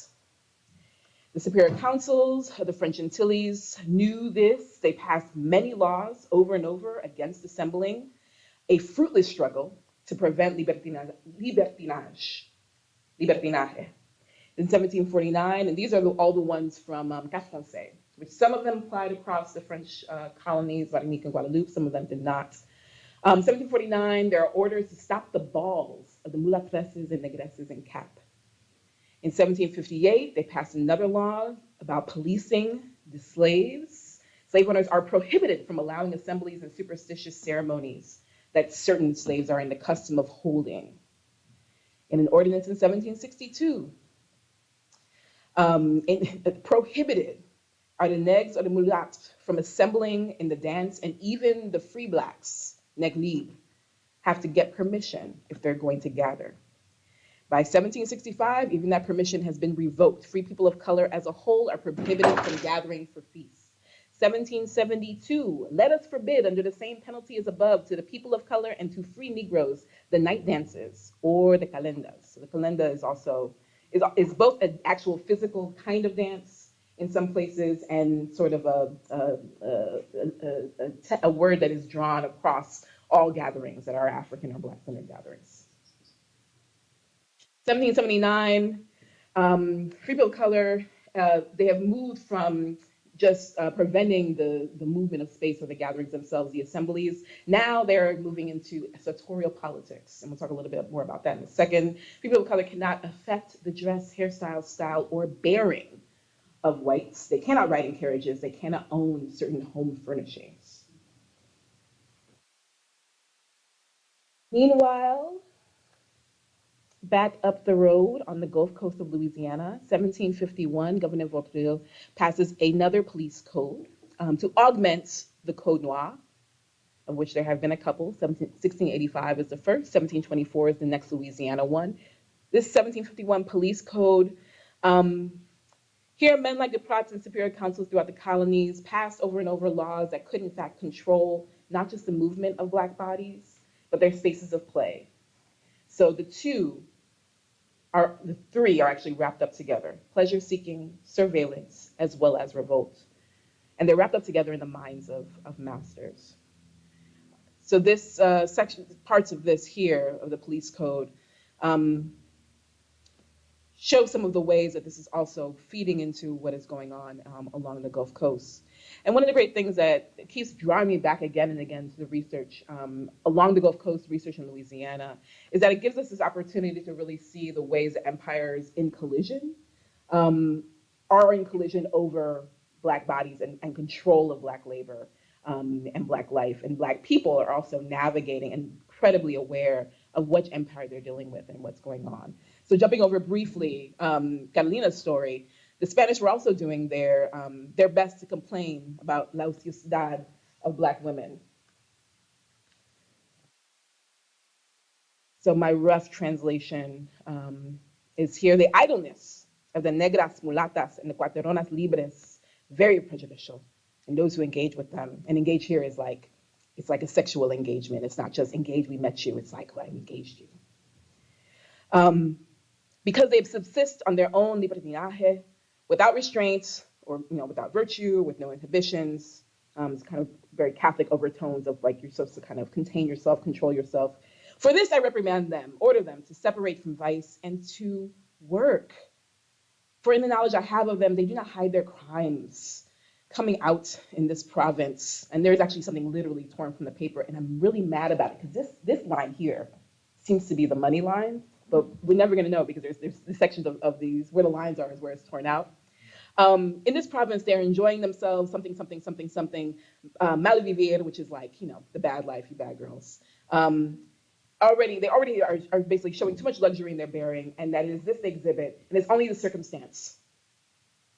The Superior Councils of the French Antilles knew this. They passed many laws over and over against assembling, a fruitless struggle to prevent libertinaje. In 1749, and these are all the ones from Cap Français, which some of them applied across the French colonies, Martinique and Guadeloupe, some of them did not. 1749, there are orders to stop the balls of the mulâtresses and négresses in Cap. In 1758, they passed another law about policing the slaves. Slave owners are prohibited from allowing assemblies and superstitious ceremonies that certain slaves are in the custom of holding. In an ordinance in 1762, prohibited are the negs or the mulats from assembling in the dance, and even the free blacks, neg libre, have to get permission if they're going to gather. By 1765, even that permission has been revoked. Free people of color as a whole are prohibited from gathering for feasts. 1772, let us forbid under the same penalty as above to the people of color and to free Negroes the night dances or the calendas. So the calenda is also is both an actual physical kind of dance in some places and sort of a word that is drawn across all gatherings that are African or Black-centered gatherings. 1779, free people of color, they have moved from just preventing the movement of space or the gatherings themselves, the assemblies. Now they're moving into sartorial politics, and we'll talk a little bit more about that in a second. People of color cannot affect the dress, hairstyle, style, or bearing of whites. They cannot ride in carriages. They cannot own certain home furnishings. Meanwhile, back up the road on the Gulf Coast of Louisiana, 1751, Governor Vaudreuil passes another police code to augment the Code Noir, of which there have been a couple. 1685 is the first, 1724 is the next Louisiana one. This 1751 police code, here men like the Prots and Superior Councils throughout the colonies passed over and over laws that could in fact control not just the movement of Black bodies, but their spaces of play. So the three are actually wrapped up together: pleasure-seeking, surveillance, as well as revolt. And they're wrapped up together in the minds of masters. So this section, parts of this here, of the police code, show some of the ways that this is also feeding into what is going on along the Gulf Coast. And one of the great things that keeps drawing me back again and again to the research along the Gulf Coast, research in Louisiana, is that it gives us this opportunity to really see the ways that empires in collision are in collision over Black bodies and control of Black labor and Black life. And Black people are also navigating and incredibly aware of which empire they're dealing with and what's going on. So jumping over briefly, Carolina's story, the Spanish were also doing their best to complain about la ociosidad of Black women. So my rough translation is here: the idleness of the negras, mulatas, and the cuateronas libres, very prejudicial. And those who engage with them, and engage here is like, it's like a sexual engagement. It's not just engage, we met you. It's like, well, I engaged you. Because they subsist on their own libertinaje, without restraint, or without virtue, with no inhibitions. It's kind of very Catholic overtones of like you're supposed to kind of contain yourself, control yourself. For this, I reprimand them, order them to separate from vice and to work. For in the knowledge I have of them, they do not hide their crimes coming out in this province. And there's actually something literally torn from the paper, and I'm really mad about it because this line here seems to be the money line, but we're never going to know because there's the sections of these where the lines are is where it's torn out. In this province, they're enjoying themselves, something, malvivir, which is like, the bad life, you bad girls. They already are basically showing too much luxury in their bearing, and that is this they exhibit, and it's only the circumstance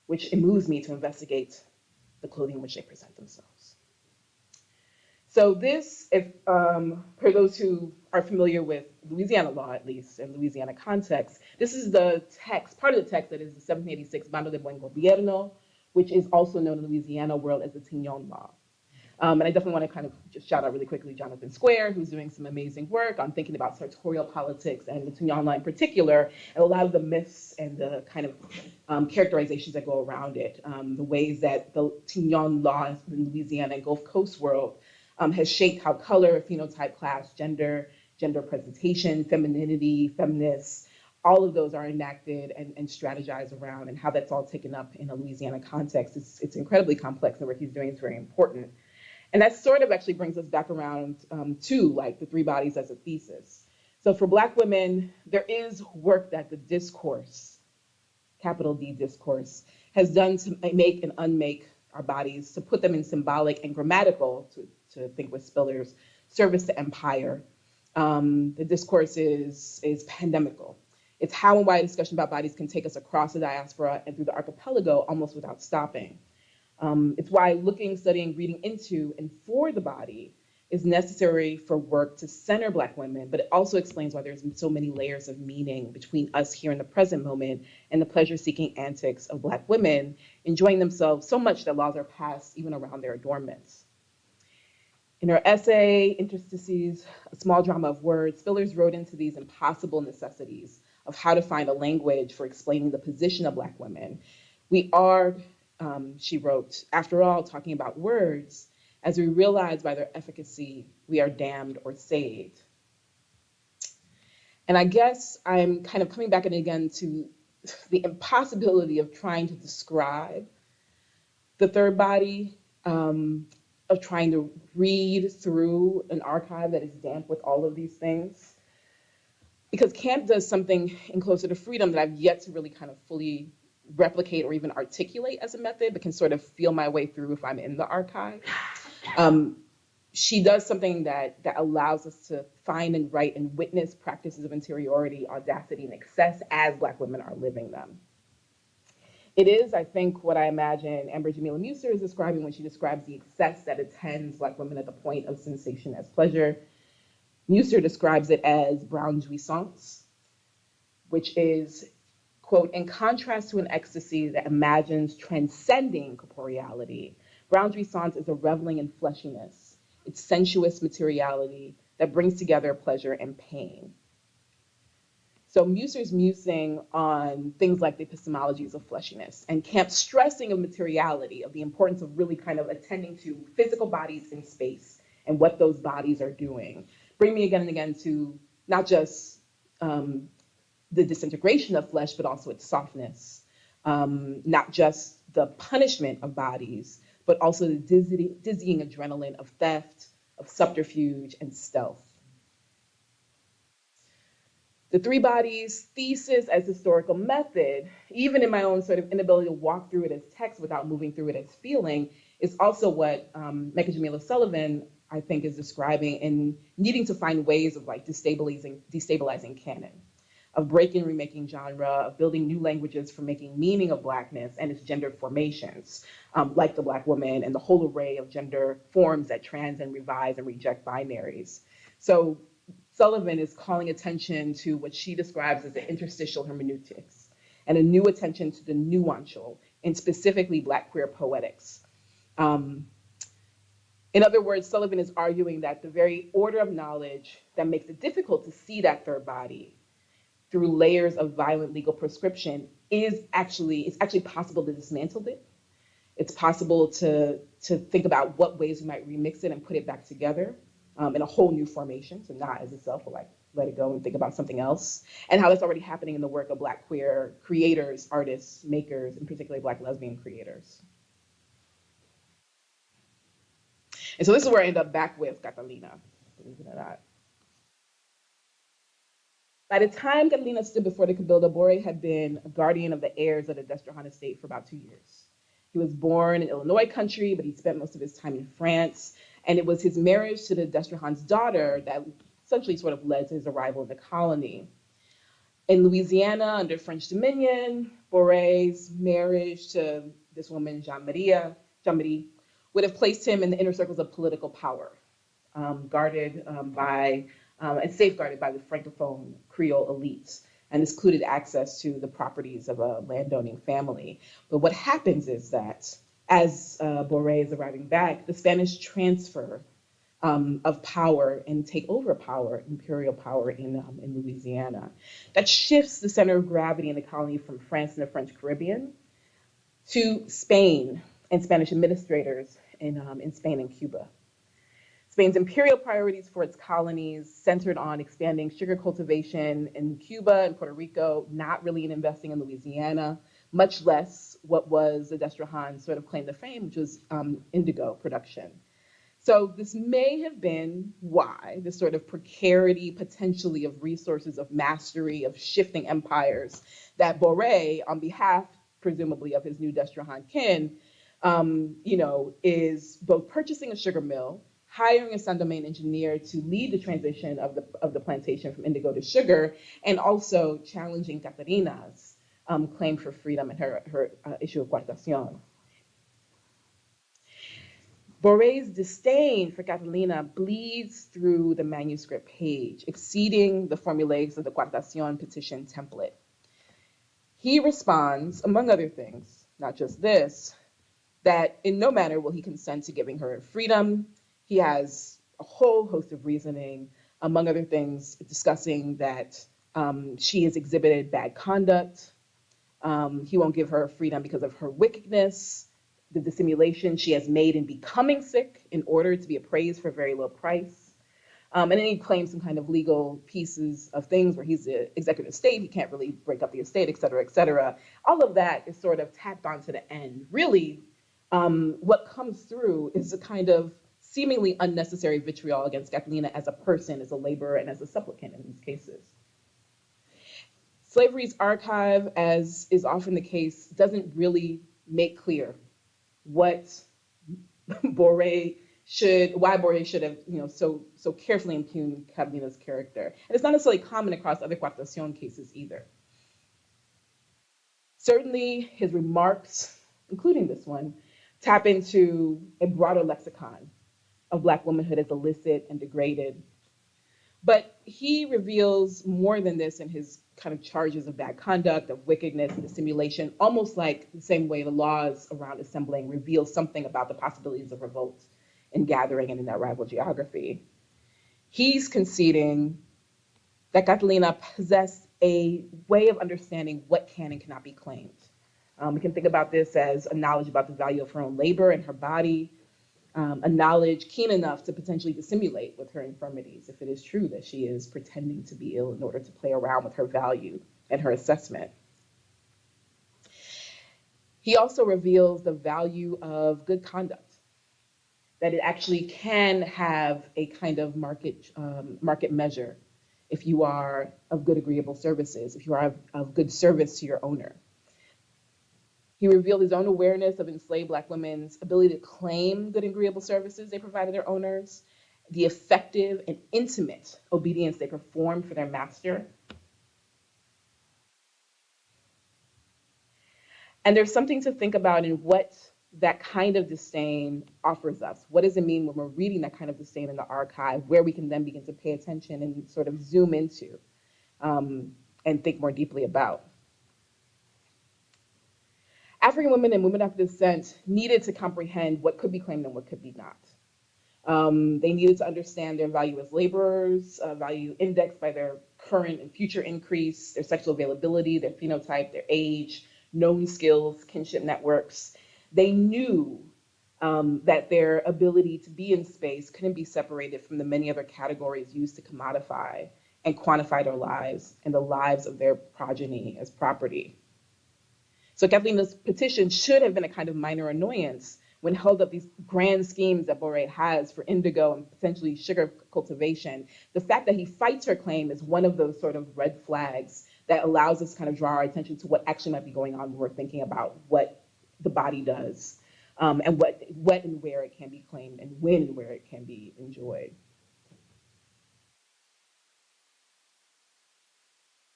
which moves me to investigate the clothing in which they present themselves. So this, if for those who are familiar with Louisiana law, at least, in Louisiana context, this is the text, part of the text that is the 1786 Mando de Buen Gobierno, which is also known in the Louisiana world as the Tignon Law. And I definitely want to kind of just shout out really quickly Jonathan Square, who's doing some amazing work on thinking about sartorial politics and the Tignon Law in particular, and a lot of the myths and the kind of characterizations that go around it, the ways that the Tignon Law in Louisiana and Gulf Coast world has shaped how color, phenotype, class, gender presentation, femininity, feminists, all of those are enacted and strategized around, and how that's all taken up in a Louisiana context. It's incredibly complex. The work he's doing is very important. And that sort of actually brings us back around to like the three bodies as a thesis. So for Black women, there is work that the discourse, capital D discourse, has done to make and unmake our bodies, to put them in symbolic and grammatical, to think with Spiller's, service to empire. The discourse is pandemical. It's how and why a discussion about bodies can take us across the diaspora and through the archipelago almost without stopping. It's why looking, studying, reading into and for the body is necessary for work to center Black women, but it also explains why there's so many layers of meaning between us here in the present moment and the pleasure-seeking antics of Black women enjoying themselves so much that laws are passed even around their adornments. In her essay, Interstices, a small drama of words, Spillers wrote into these impossible necessities of how to find a language for explaining the position of Black women. We are, she wrote, after all, talking about words, as we realize by their efficacy, we are damned or saved. And I guess I'm kind of coming back and again to the impossibility of trying to describe the third body, of trying to read through an archive that is damp with all of these things. Because Camp does something in Closer to Freedom that I've yet to really kind of fully replicate or even articulate as a method, but can sort of feel my way through if I'm in the archive. She does something that allows us to find and write and witness practices of interiority, audacity, and excess as Black women are living them. It is, I think, what I imagine Amber Jamila Muser is describing when she describes the excess that attends Black women at the point of sensation as pleasure. Muser describes it as brown jouissance, which is, quote, in contrast to an ecstasy that imagines transcending corporeality, brown jouissance is a reveling in fleshiness, its sensuous materiality that brings together pleasure and pain. So Muser's musing on things like the epistemologies of fleshiness, and Camp's stressing of materiality, of the importance of really kind of attending to physical bodies in space and what those bodies are doing, bring me again and again to not just the disintegration of flesh, but also its softness. Not just the punishment of bodies, but also the dizzying adrenaline of theft, of subterfuge, and stealth. The three bodies thesis as historical method, even in my own sort of inability to walk through it as text without moving through it as feeling, is also what Mecca Jamila Sullivan, I think, is describing in needing to find ways of like destabilizing canon, of breaking and remaking genre, of building new languages for making meaning of Blackness and its gendered formations, like the Black woman and the whole array of gender forms that trans and revise and reject binaries. So Sullivan is calling attention to what she describes as the interstitial hermeneutics and a new attention to the nuancial, and specifically Black queer poetics. In other words, Sullivan is arguing that the very order of knowledge that makes it difficult to see that third body through layers of violent legal prescription it's actually possible to dismantle it. It's possible to think about what ways we might remix it and put it back together in a whole new formation, so not as itself, but like let it go and think about something else, and how that's already happening in the work of Black queer creators, artists, makers, and particularly Black lesbian creators. And so this is where I end up back with Catalina, believe it or not. By the time Catalina stood before the Cabildo, Boré had been a guardian of the heirs of the Destrehan estate for about 2 years. He was born in Illinois country, but he spent most of his time in France. And it was his marriage to the Destrehan's daughter that essentially sort of led to his arrival in the colony. In Louisiana, under French dominion, Boré's marriage to this woman, Jean-Marie, would have placed him in the inner circles of political power, guarded by and safeguarded by the Francophone Creole elites. And this included access to the properties of a landowning family. But what happens is that as Boré is arriving back, the Spanish transfer of power and take over power, imperial power in Louisiana. That shifts the center of gravity in the colony from France and the French Caribbean to Spain and Spanish administrators in Spain and Cuba. Spain's imperial priorities for its colonies centered on expanding sugar cultivation in Cuba and Puerto Rico, not really in investing in Louisiana, much less what was the Destrehan's sort of claim to fame, which was indigo production. So this may have been why this sort of precarity, potentially, of resources, of mastery, of shifting empires, that Boré, on behalf, presumably, of his new Destrehan kin, is both purchasing a sugar mill, hiring a Saint-Domingue engineer to lead the transition of the plantation from indigo to sugar, and also challenging Catarina's claim for freedom and her issue of coartación. Boré's disdain for Catalina bleeds through the manuscript page, exceeding the formulaics of the coartación petition template. He responds, among other things, not just this, that in no manner will he consent to giving her freedom. He has a whole host of reasoning, among other things, discussing that she has exhibited bad conduct. He won't give her freedom because of her wickedness, the dissimulation she has made in becoming sick in order to be appraised for a very low price. And then he claims some kind of legal pieces of things where he's the executive estate, he can't really break up the estate, et cetera, et cetera. All of that is sort of tacked on to the end. Really, what comes through is a kind of seemingly unnecessary vitriol against Catalina as a person, as a laborer, and as a supplicant in these cases. Slavery's archive, as is often the case, doesn't really make clear what why Boré should have, so carefully impugned Catalina's character. And it's not necessarily common across other coartación cases either. Certainly, his remarks, including this one, tap into a broader lexicon of Black womanhood as illicit and degraded. But he reveals more than this in his kind of charges of bad conduct, of wickedness, and dissimulation, almost like the same way the laws around assembling reveal something about the possibilities of revolt and gathering and in that rival geography. He's conceding that Catalina possessed a way of understanding what can and cannot be claimed. We can think about this as a knowledge about the value of her own labor and her body, a knowledge keen enough to potentially dissimulate with her infirmities if it is true that she is pretending to be ill in order to play around with her value and her assessment. He also reveals the value of good conduct, that it actually can have a kind of market measure if you are of good agreeable services, if you are of good service to your owner. He revealed his own awareness of enslaved Black women's ability to claim good and agreeable services they provided their owners, the effective and intimate obedience they performed for their master. And there's something to think about in what that kind of disdain offers us. What does it mean when we're reading that kind of disdain in the archive, where we can then begin to pay attention and sort of zoom into and think more deeply about? African women and women of descent needed to comprehend what could be claimed and what could be not. They needed to understand their value as laborers, value indexed by their current and future increase, their sexual availability, their phenotype, their age, known skills, kinship networks. They knew that their ability to be in space couldn't be separated from the many other categories used to commodify and quantify their lives and the lives of their progeny as property. So Kathleen's petition should have been a kind of minor annoyance when held up these grand schemes that Boré has for indigo and potentially sugar cultivation. The fact that he fights her claim is one of those sort of red flags that allows us to kind of draw our attention to what actually might be going on when we're thinking about what the body does, and what and where it can be claimed and when and where it can be enjoyed.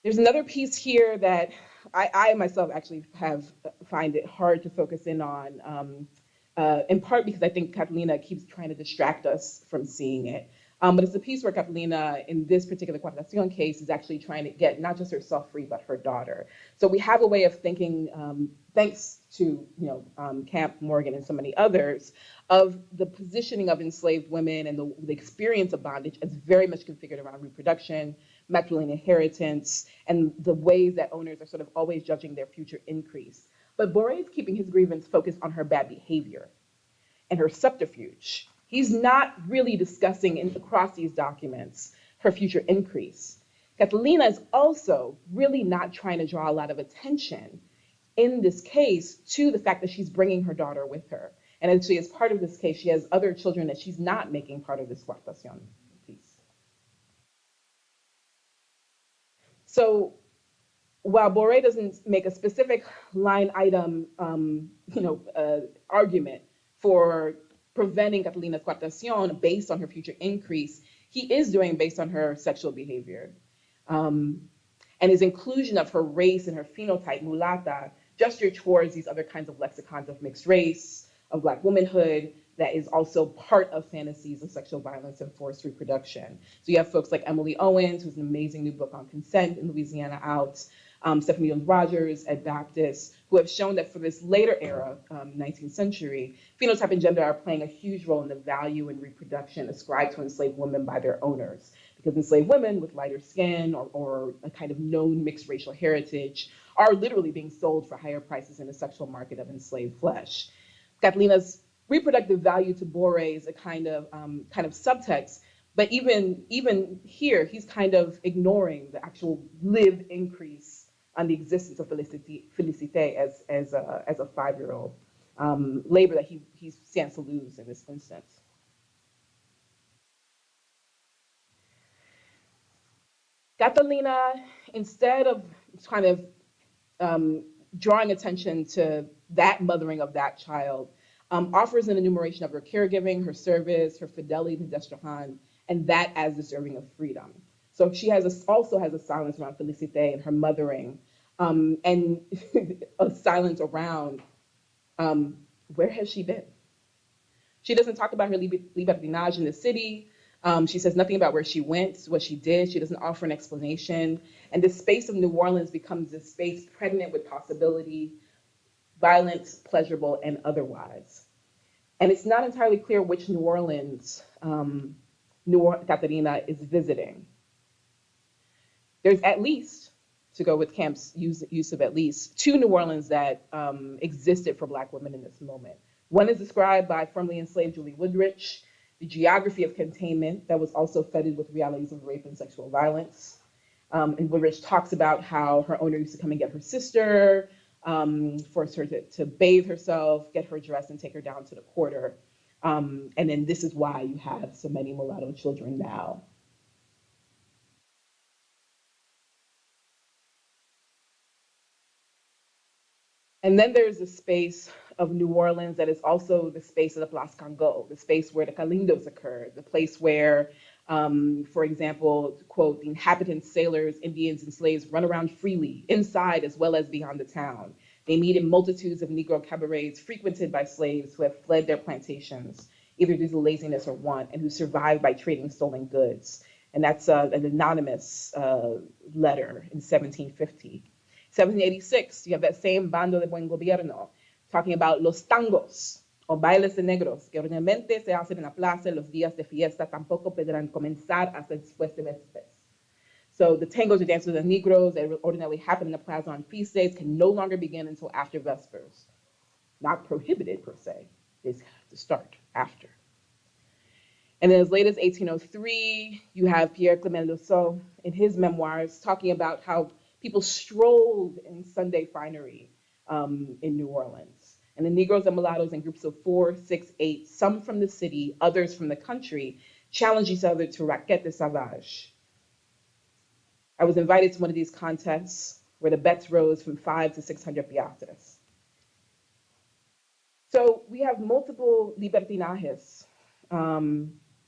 There's another piece here that I myself actually find it hard to focus in on, in part because I think Catalina keeps trying to distract us from seeing it. But it's a piece where Catalina, in this particular Cuartación case, is actually trying to get not just herself free, but her daughter. So we have a way of thinking, thanks to Camp, Morgan, and so many others, of the positioning of enslaved women and the experience of bondage as very much configured around reproduction, matrilineal inheritance, and the ways that owners are sort of always judging their future increase. But Boré is keeping his grievance focused on her bad behavior and her subterfuge. He's not really discussing across these documents her future increase. Catalina is also really not trying to draw a lot of attention in this case to the fact that she's bringing her daughter with her. And actually, as part of this case, she has other children that she's not making part of this Cuartación piece. So while Boré doesn't make a specific line item, argument for preventing Catalina's Cuartación based on her future increase, he is doing based on her sexual behavior. And his inclusion of her race and her phenotype, mulata, gesture towards these other kinds of lexicons of mixed race, of Black womanhood, that is also part of fantasies of sexual violence and forced reproduction. So you have folks like Emily Owens, who's an amazing new book on consent in Louisiana out, Stephanie Jones-Rogers at Baptist, who have shown that for this later era, 19th century, phenotype and gender are playing a huge role in the value and reproduction ascribed to enslaved women by their owners. Because enslaved women with lighter skin or a kind of known mixed racial heritage are literally being sold for higher prices in the sexual market of enslaved flesh. Catalina's reproductive value to Boré is a kind of subtext, but even here, he's kind of ignoring the actual lived increase on the existence of Félicité as a 5-year-old, labor that he stands to lose in this instance. Catalina, instead of kind of drawing attention to that mothering of that child, offers an enumeration of her caregiving, her service, her fidelity to Destrehan, and that as deserving of freedom. So she also has a silence around Félicité and her mothering, and a silence around where has she been? She doesn't talk about her libertinage in the city. She says nothing about where she went, what she did. She doesn't offer an explanation. And the space of New Orleans becomes this space pregnant with possibility, violent, pleasurable, and otherwise. And it's not entirely clear which New Orleans Caterina is visiting. There's at least, to go with Camp's use of at least, 2 New Orleans that existed for Black women in this moment. One is described by formerly enslaved Julie Woodrich, the geography of containment that was also fettered with realities of rape and sexual violence. in which talks about how her owner used to come and get her sister, force her to bathe herself, get her dressed, and take her down to the quarter. And then this is why you have so many mulatto children now. And then there's a space of New Orleans that is also the space of the Place Congo, the space where the Calindos occurred, the place where, for example, to quote, the inhabitants, sailors, Indians, and slaves run around freely, inside as well as beyond the town. They meet in multitudes of Negro cabarets frequented by slaves who have fled their plantations, either due to laziness or want, and who survived by trading stolen goods. And that's an anonymous letter in 1750. 1786, you have that same Bando de Buen Gobierno talking about los tangos, o bailes de negros, que ordinariamente se hacen en la plaza en los días de fiesta, tampoco podrán comenzar hasta después de vespers. So the tangos or dances of the Negroes that ordinarily happen in the plaza on feast days can no longer begin until after vespers. Not prohibited per se, they have to start after. And then as late as 1803, you have Pierre Clement Lusseau in his memoirs talking about how people strolled in Sunday finery in New Orleans. And the Negroes and mulattoes in groups of 4, 6, 8, some from the city, others from the country, challenged each other to raquette de sauvage. I was invited to one of these contests where the bets rose from 5 to 600 piastres. So we have multiple libertinajes,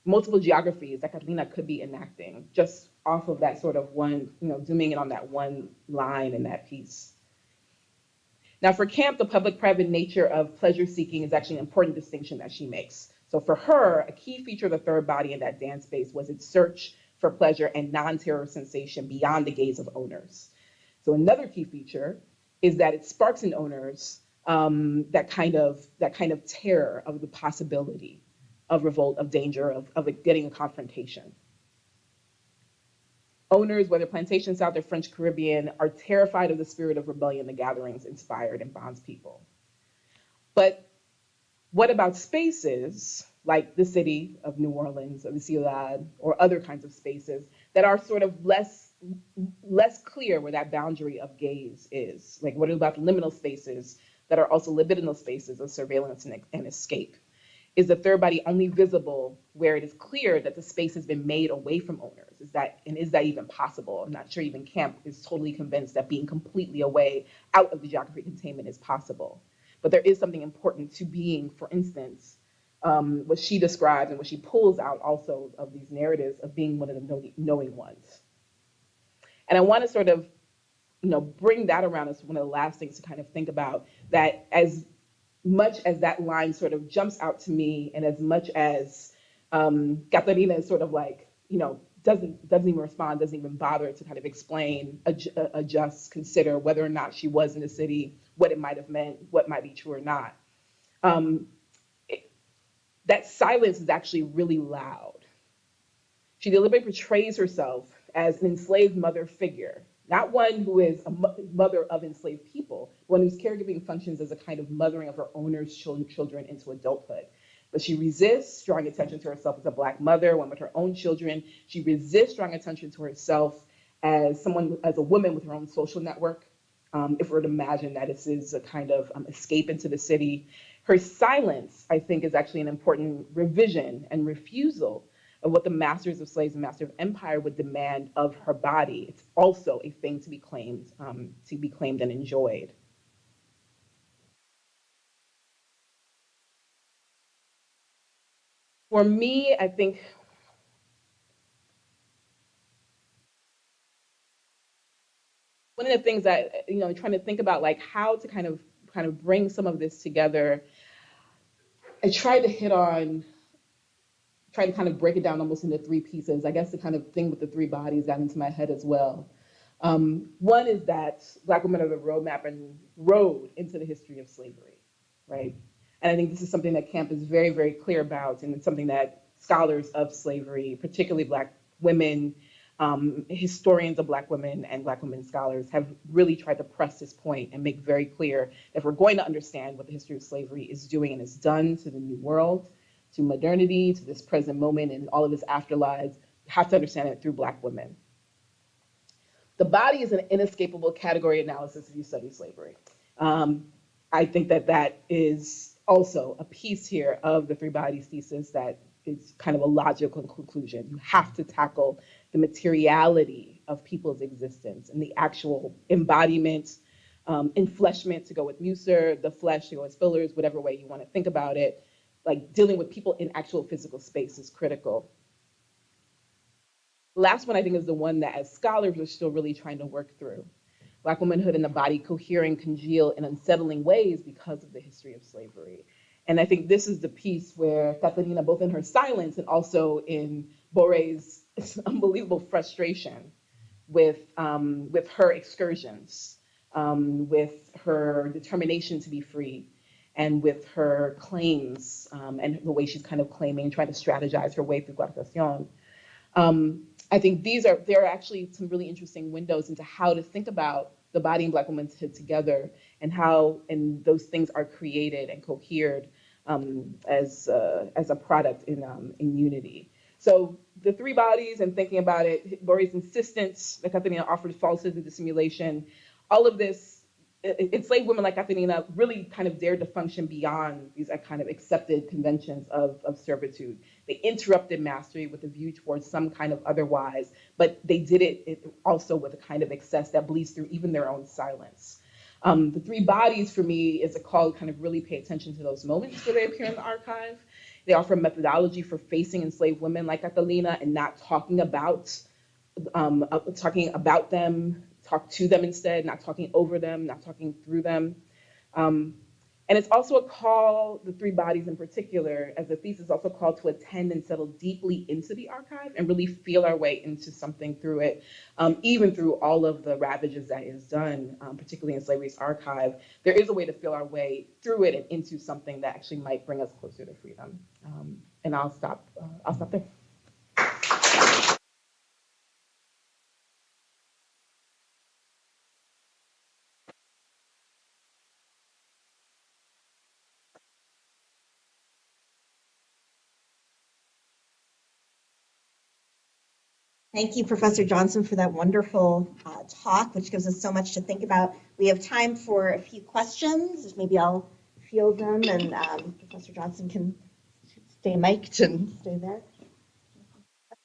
multiple geographies that Catalina could be enacting just off of that sort of one, zooming in on that one line in that piece. Now for Camp, the public-private nature of pleasure seeking is actually an important distinction that she makes. So for her, a key feature of the third body in that dance space was its search for pleasure and non-terror sensation beyond the gaze of owners. So another key feature is that it sparks in owners that kind of terror of the possibility of revolt, of danger, of getting a confrontation. Owners, whether plantation South or French Caribbean, are terrified of the spirit of rebellion the gatherings inspired and bonds people. But what about spaces like the city of New Orleans or the Ciudad or other kinds of spaces that are sort of less clear where that boundary of gaze is? Like what about liminal spaces that are also libidinal spaces of surveillance and escape? Is the third body only visible where it is clear that the space has been made away from owners? Is that even possible? I'm not sure even Camp is totally convinced that being completely away out of the geography containment is possible. But there is something important to being, for instance, what she describes and what she pulls out also of these narratives of being one of the knowing ones. And I want to sort of, bring that around as one of the last things to kind of think about, that as much as that line sort of jumps out to me, and as much as Catarina is sort of like, doesn't even respond, doesn't even bother to kind of explain, adjust, consider whether or not she was in the city, what it might have meant, what might be true or not. That silence is actually really loud. She deliberately portrays herself as an enslaved mother figure, not one who is a mother of enslaved people, one whose caregiving functions as a kind of mothering of her owner's children into adulthood. But she resists drawing attention to herself as a Black mother, one with her own children. She resists drawing attention to herself as a woman with her own social network. If we were to imagine that this is a kind of escape into the city. Her silence, I think, is actually an important revision and refusal of what the masters of slaves and masters of empire would demand of her body. It's also a thing to be claimed and enjoyed. For me, I think one of the things that, trying to think about like how to kind of bring some of this together, I tried to kind of break it down almost into 3 pieces. I guess the kind of thing with the 3 bodies got into my head as well. One is that Black women are the roadmap and road into the history of slavery, right? And I think this is something that Camp is very, very clear about, and it's something that scholars of slavery, particularly Black women, historians of Black women and Black women scholars have really tried to press this point and make very clear that if we're going to understand what the history of slavery is doing and has done to the New World, to modernity, to this present moment and all of its afterlives, you have to understand it through Black women. The body is an inescapable category analysis if you study slavery. I think that that is also a piece here of the three bodies thesis that is kind of a logical conclusion. You have to tackle the materiality of people's existence and the actual embodiment, enfleshment to go with Musser, the flesh to go with fillers, whatever way you want to think about it. Like dealing with people in actual physical space is critical. Last one I think is the one that as scholars we're still really trying to work through. Black womanhood and the body cohere and congeal in unsettling ways because of the history of slavery. And I think this is the piece where Catalina, both in her silence and also in Borre's unbelievable frustration with her excursions, with her determination to be free, and with her claims and the way she's kind of claiming, trying to strategize her way through Guardación. I think there are actually some really interesting windows into how to think about the body and Black womanhood together, and how those things are created and cohered as a product in unity. So the three bodies and thinking about it, Borre's insistence that Catalina offered falsehood and dissimulation, all of this, enslaved women like Catalina really kind of dared to function beyond these kind of accepted conventions of servitude. They interrupted mastery with a view towards some kind of otherwise, but they did it also with a kind of excess that bleeds through even their own silence. The three bodies for me is a call to kind of really pay attention to those moments where they appear in the archive. They offer a methodology for facing enslaved women like Catalina and not talking about them, talk to them instead, not talking over them, not talking through them. And it's also a call, the three bodies in particular, as a thesis, also called to attend and settle deeply into the archive and really feel our way into something through it, even through all of the ravages that is done, particularly in slavery's archive. There is a way to feel our way through it and into something that actually might bring us closer to freedom. And I'll stop there. Thank you, Professor Johnson, for that wonderful talk, which gives us so much to think about. We have time for a few questions. Maybe I'll field them, and Professor Johnson can stay mic'd and stay there.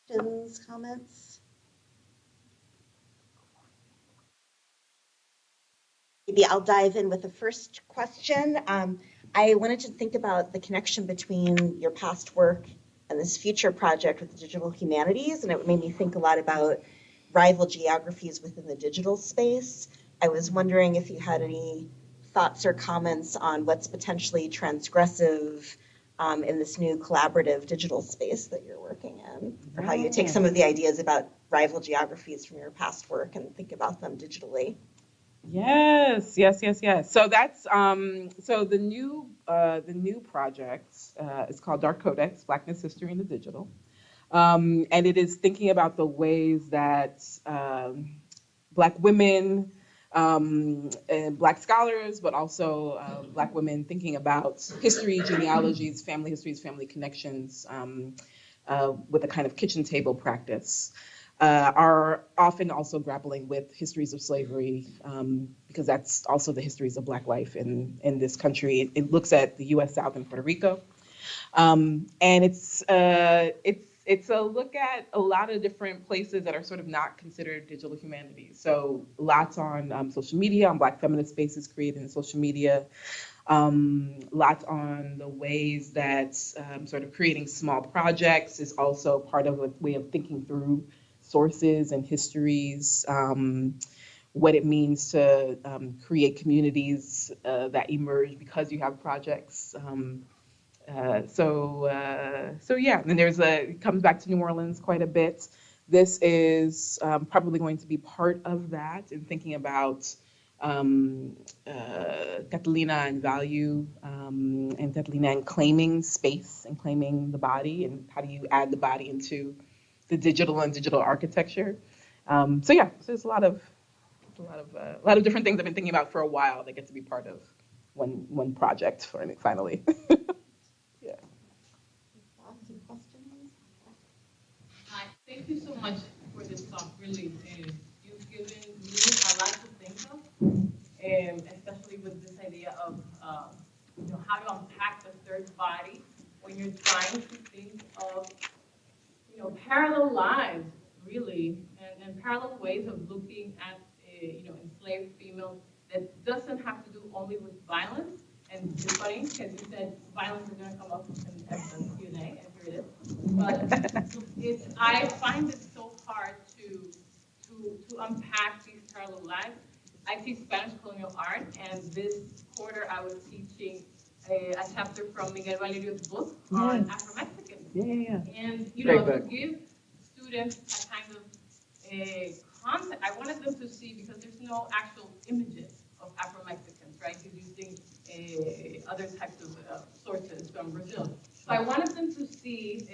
Questions, comments? Maybe I'll dive in with the first question. I wanted to think about the connection between your past work and this future project with the digital humanities, and it made me think a lot about rival geographies within the digital space. I was wondering if you had any thoughts or comments on what's potentially transgressive in this new collaborative digital space that you're working in, or how you take some of the ideas about rival geographies from your past work and think about them digitally. Yes. So that's so the new project is called Dark Codex: Blackness, History, and the Digital, and it is thinking about the ways that Black women and Black scholars, but also Black women thinking about history, genealogies, family histories, family connections, with a kind of kitchen table practice. Are often also grappling with histories of slavery, because that's also the histories of Black life in this country. It looks at the U.S. South and Puerto Rico, and it's a look at a lot of different places that are sort of not considered digital humanities. So lots on social media, on Black feminist spaces created in social media. Lots on the ways that sort of creating small projects is also part of a way of thinking through sources and histories, what it means to create communities that emerge because you have projects. So yeah, and it comes back to New Orleans quite a bit. This is probably going to be part of that in thinking about Catalina and value, and Catalina and claiming space and claiming the body, and how do you add the body into the digital and digital architecture. So there's a lot of different things I've been thinking about for a while that get to be part of one project finally. Yeah. Hi, thank you so much for this talk. Really, you've given especially with this idea of how to unpack the third body when you're trying to think of parallel lives, really, and parallel ways of looking at enslaved females that doesn't have to do only with violence. And it's funny because you said violence is going to come up in the Q&A, and here it is. But I find it so hard to unpack these parallel lives. I teach Spanish colonial art, and this quarter I was teaching a chapter from Miguel Valerio's book on Afro-Mexicans. And to give students a kind of a concept, I wanted them to see, because there's no actual images of Afro-Mexicans, right? He's using other types of sources from Brazil. So I wanted them to see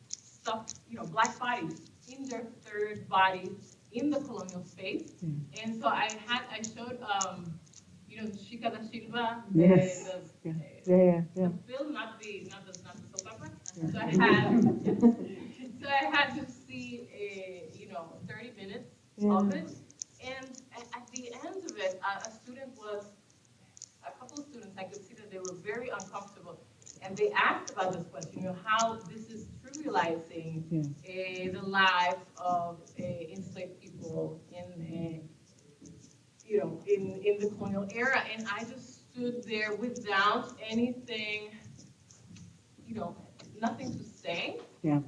stuff, black bodies in their third bodies in the colonial space. And so I showed, Chica da Silva, the film, not the soap opera. So I had to see 30 minutes of it, and at the end of it, a couple of students, I could see that they were very uncomfortable, and they asked about this question, how this is trivializing the lives of enslaved people in the colonial era, and I just stood there without anything, nothing to say,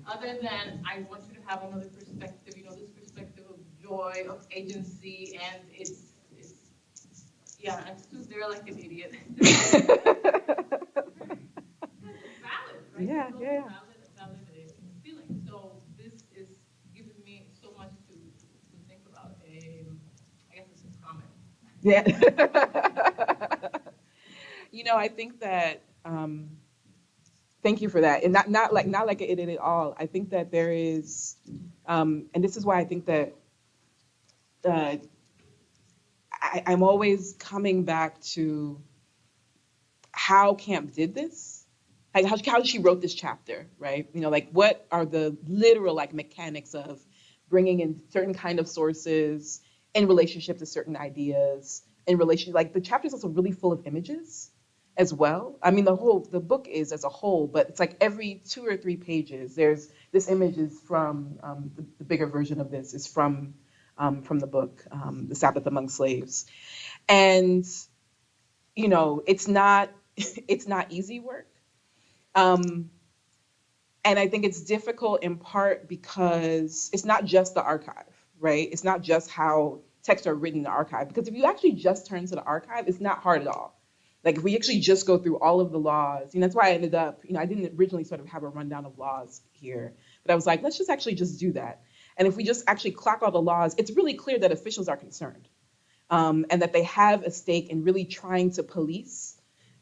other than I want you to have another perspective, this perspective of joy, of agency, and it's I stood there like an idiot. It's valid, right? Valid feeling. So this is giving me so much to think about. I guess it's a comment. I think that. Thank you for that, and not like an idiot at all. I think that there is, and this is why I think that I'm always coming back to how Camp did this, like how she wrote this chapter, right? What are the literal mechanics of bringing in certain kind of sources in relationship to certain ideas, in relation, the chapter is also really full of images as well. I mean, the book is as a whole, but it's every 2 or 3 pages, there's this image is from the bigger version of this is from the book, The Sabbath Among Slaves. And, it's not easy work. And I think it's difficult in part because it's not just the archive, right? It's not just how texts are written in the archive, because if you actually just turn to the archive, it's not hard at all. If we actually just go through all of the laws, that's why I ended up, I didn't originally sort of have a rundown of laws here, but I was like, let's just actually just do that. And if we just actually clock all the laws, it's really clear that officials are concerned, and that they have a stake in really trying to police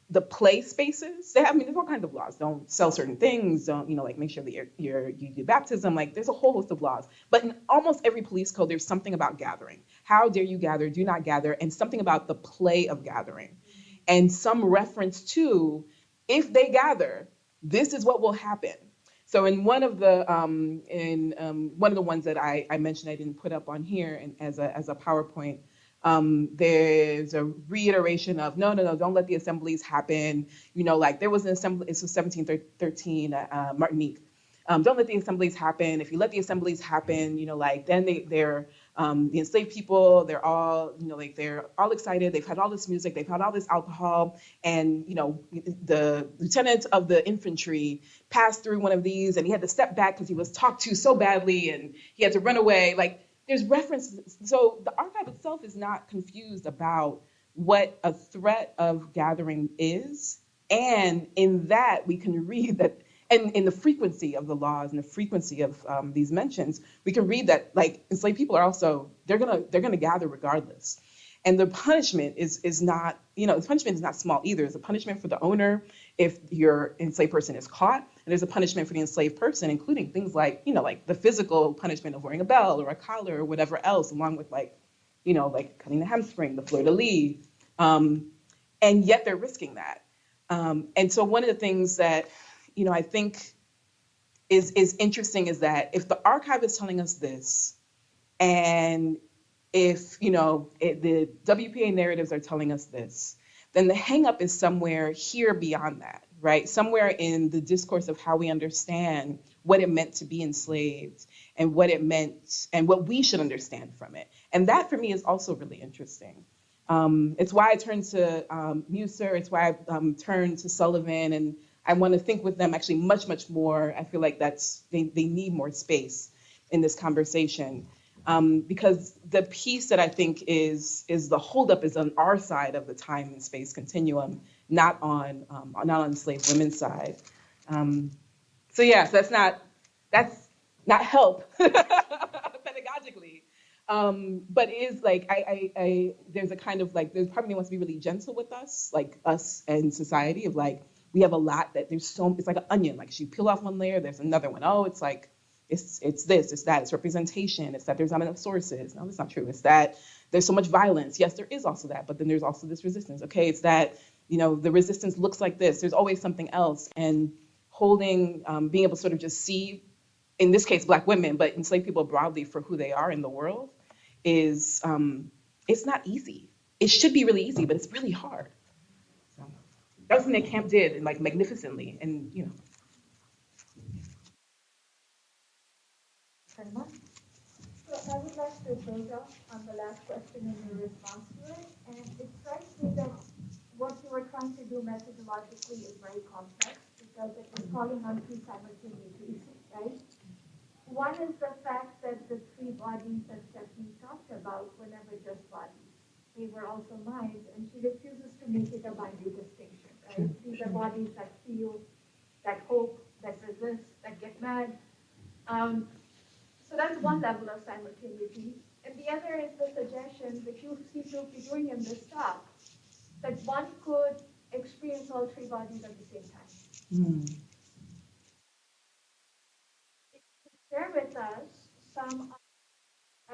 the play spaces. There's all kinds of laws. Don't sell certain things. Don't, make sure that you do baptism. There's a whole host of laws. But in almost every police code, there's something about gathering. How dare you gather? Do not gather. And something about the play of gathering. And some reference to, if they gather, this is what will happen. So in one of the ones that I mentioned, I didn't put up on here and as a PowerPoint, there's a reiteration of no, don't let the assemblies happen. There was an assembly. This was 1713 Martinique. Don't let the assemblies happen. If you let the assemblies happen, then they're the enslaved people. They're all, they're all excited. They've had all this music. They've had all this alcohol. And, the lieutenant of the infantry passed through one of these, and he had to step back because he was talked to so badly, and he had to run away. There's references. So the archive itself is not confused about what a threat of gathering is. And in that, we can read that. And in the frequency of the laws and the frequency of these mentions, we can read that enslaved people are also they're gonna gather regardless, and the punishment is not the punishment is not small either. There's a punishment for the owner if your enslaved person is caught, and there's a punishment for the enslaved person, including things like the physical punishment of wearing a bell or a collar or whatever else, along with cutting the hamstring, the fleur de lis, and yet they're risking that. And so one of the things that I think is interesting is that if the archive is telling us this, and if, the WPA narratives are telling us this, then the hang up is somewhere here beyond that, right? Somewhere in the discourse of how we understand what it meant to be enslaved and what it meant and what we should understand from it. And that for me is also really interesting. It's why I turned to Musser, it's why I turned to Sullivan, and I want to think with them actually much, much more. I feel like they need more space in this conversation. Because the piece that I think is the holdup is on our side of the time and space continuum, not on enslaved women's side. So yes, that's not help pedagogically, but it is like I there's a kind of like there's part of me wants to be really gentle with us, like us and society, of like we have a lot that it's like an onion, like you peel off one layer, there's another one. Oh, it's like. It's this, it's that, it's representation, it's that there's not enough sources. No, that's not true. It's that there's so much violence. Yes, there is also that, but then there's also this resistance. Okay, it's that, the resistance looks like this. There's always something else. And holding, being able to sort of just see, in this case, Black women, but enslaved people broadly for who they are in the world is, it's not easy. It should be really easy, but it's really hard. So that was something that Camp did, and like magnificently, and So I would like to build up on the last question and your response to it. And it strikes me that what you were trying to do methodologically is very complex because it was calling on two simultaneities, right? One is the fact that the three bodies that Stephanie talked about were never just bodies. They were also minds, and she refuses to make it a binary distinction, right? These are bodies that feel, that hope, that resist, that get mad. So that's one level of simultaneity. And the other is the suggestion, which you seem to be doing in this talk, that one could experience all three bodies at the same time. Share with us some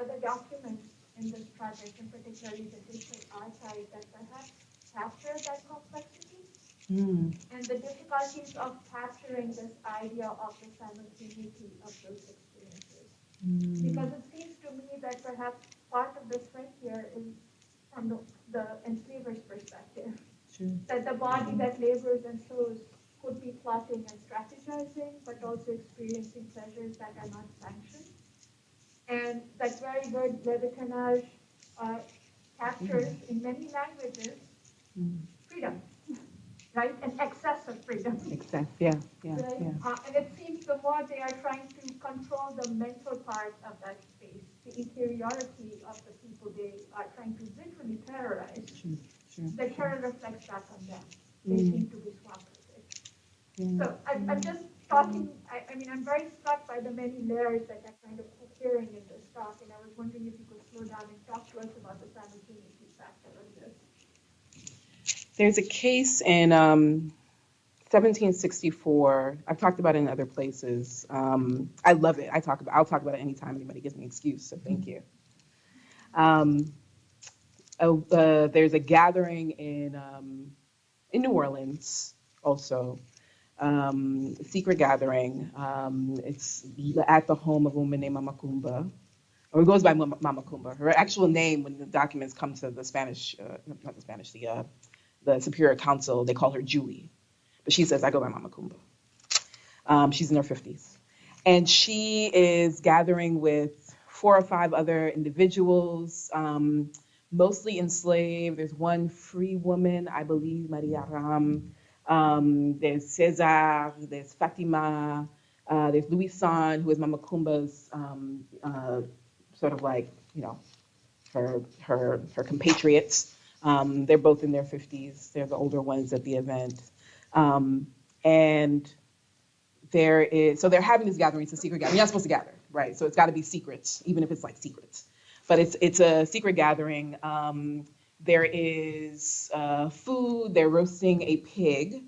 other documents in this project, and particularly the digital archive, that perhaps capture that complexity and the difficulties of capturing this idea of the simultaneity of those experiences. Because it seems to me that perhaps part of the threat here is from the enslaver's perspective. That the body that labors and shows could be plotting and strategizing, but also experiencing pleasures that are not sanctioned. And that very word libertinage captures in many languages freedom, right? An excess of freedom. Excess, yeah. Right? And it seems the more they are trying to control the mental part of that space, the interiority of the people they are trying to literally terrorize, the terror reflects back on them. They seem to be swamped with it. So I'm just talking, I'm very struck by the many layers that I'm kind of hearing in this talk, and I was wondering if you could slow down and talk to us about the simultaneity factor of this. There's a case in 1764. I've talked about it in other places. I love it. I'll talk about it anytime anybody gives me an excuse. So thank you. There's a gathering in New Orleans, also. Secret gathering. It's at the home of a woman named Mama Kumba. Or it goes by Mama Kumba. Her actual name, when the documents come to the Spanish, not the Spanish, the Superior Council, they call her Julie. But she says, I go by Mama Kumba. She's in her 50s. And she is gathering with 4 or 5 other individuals, mostly enslaved. There's one free woman, I believe, Maria Ram. There's Cesar, there's Fatima, there's Louison, who is Mama Kumba's sort of like, her compatriots. They're both in their 50s. They're the older ones at the event. And so they're having this gathering. It's a secret gathering. You're not supposed to gather, right? So it's got to be secret, even if it's like secrets. But it's a secret gathering. There is food. They're roasting a pig.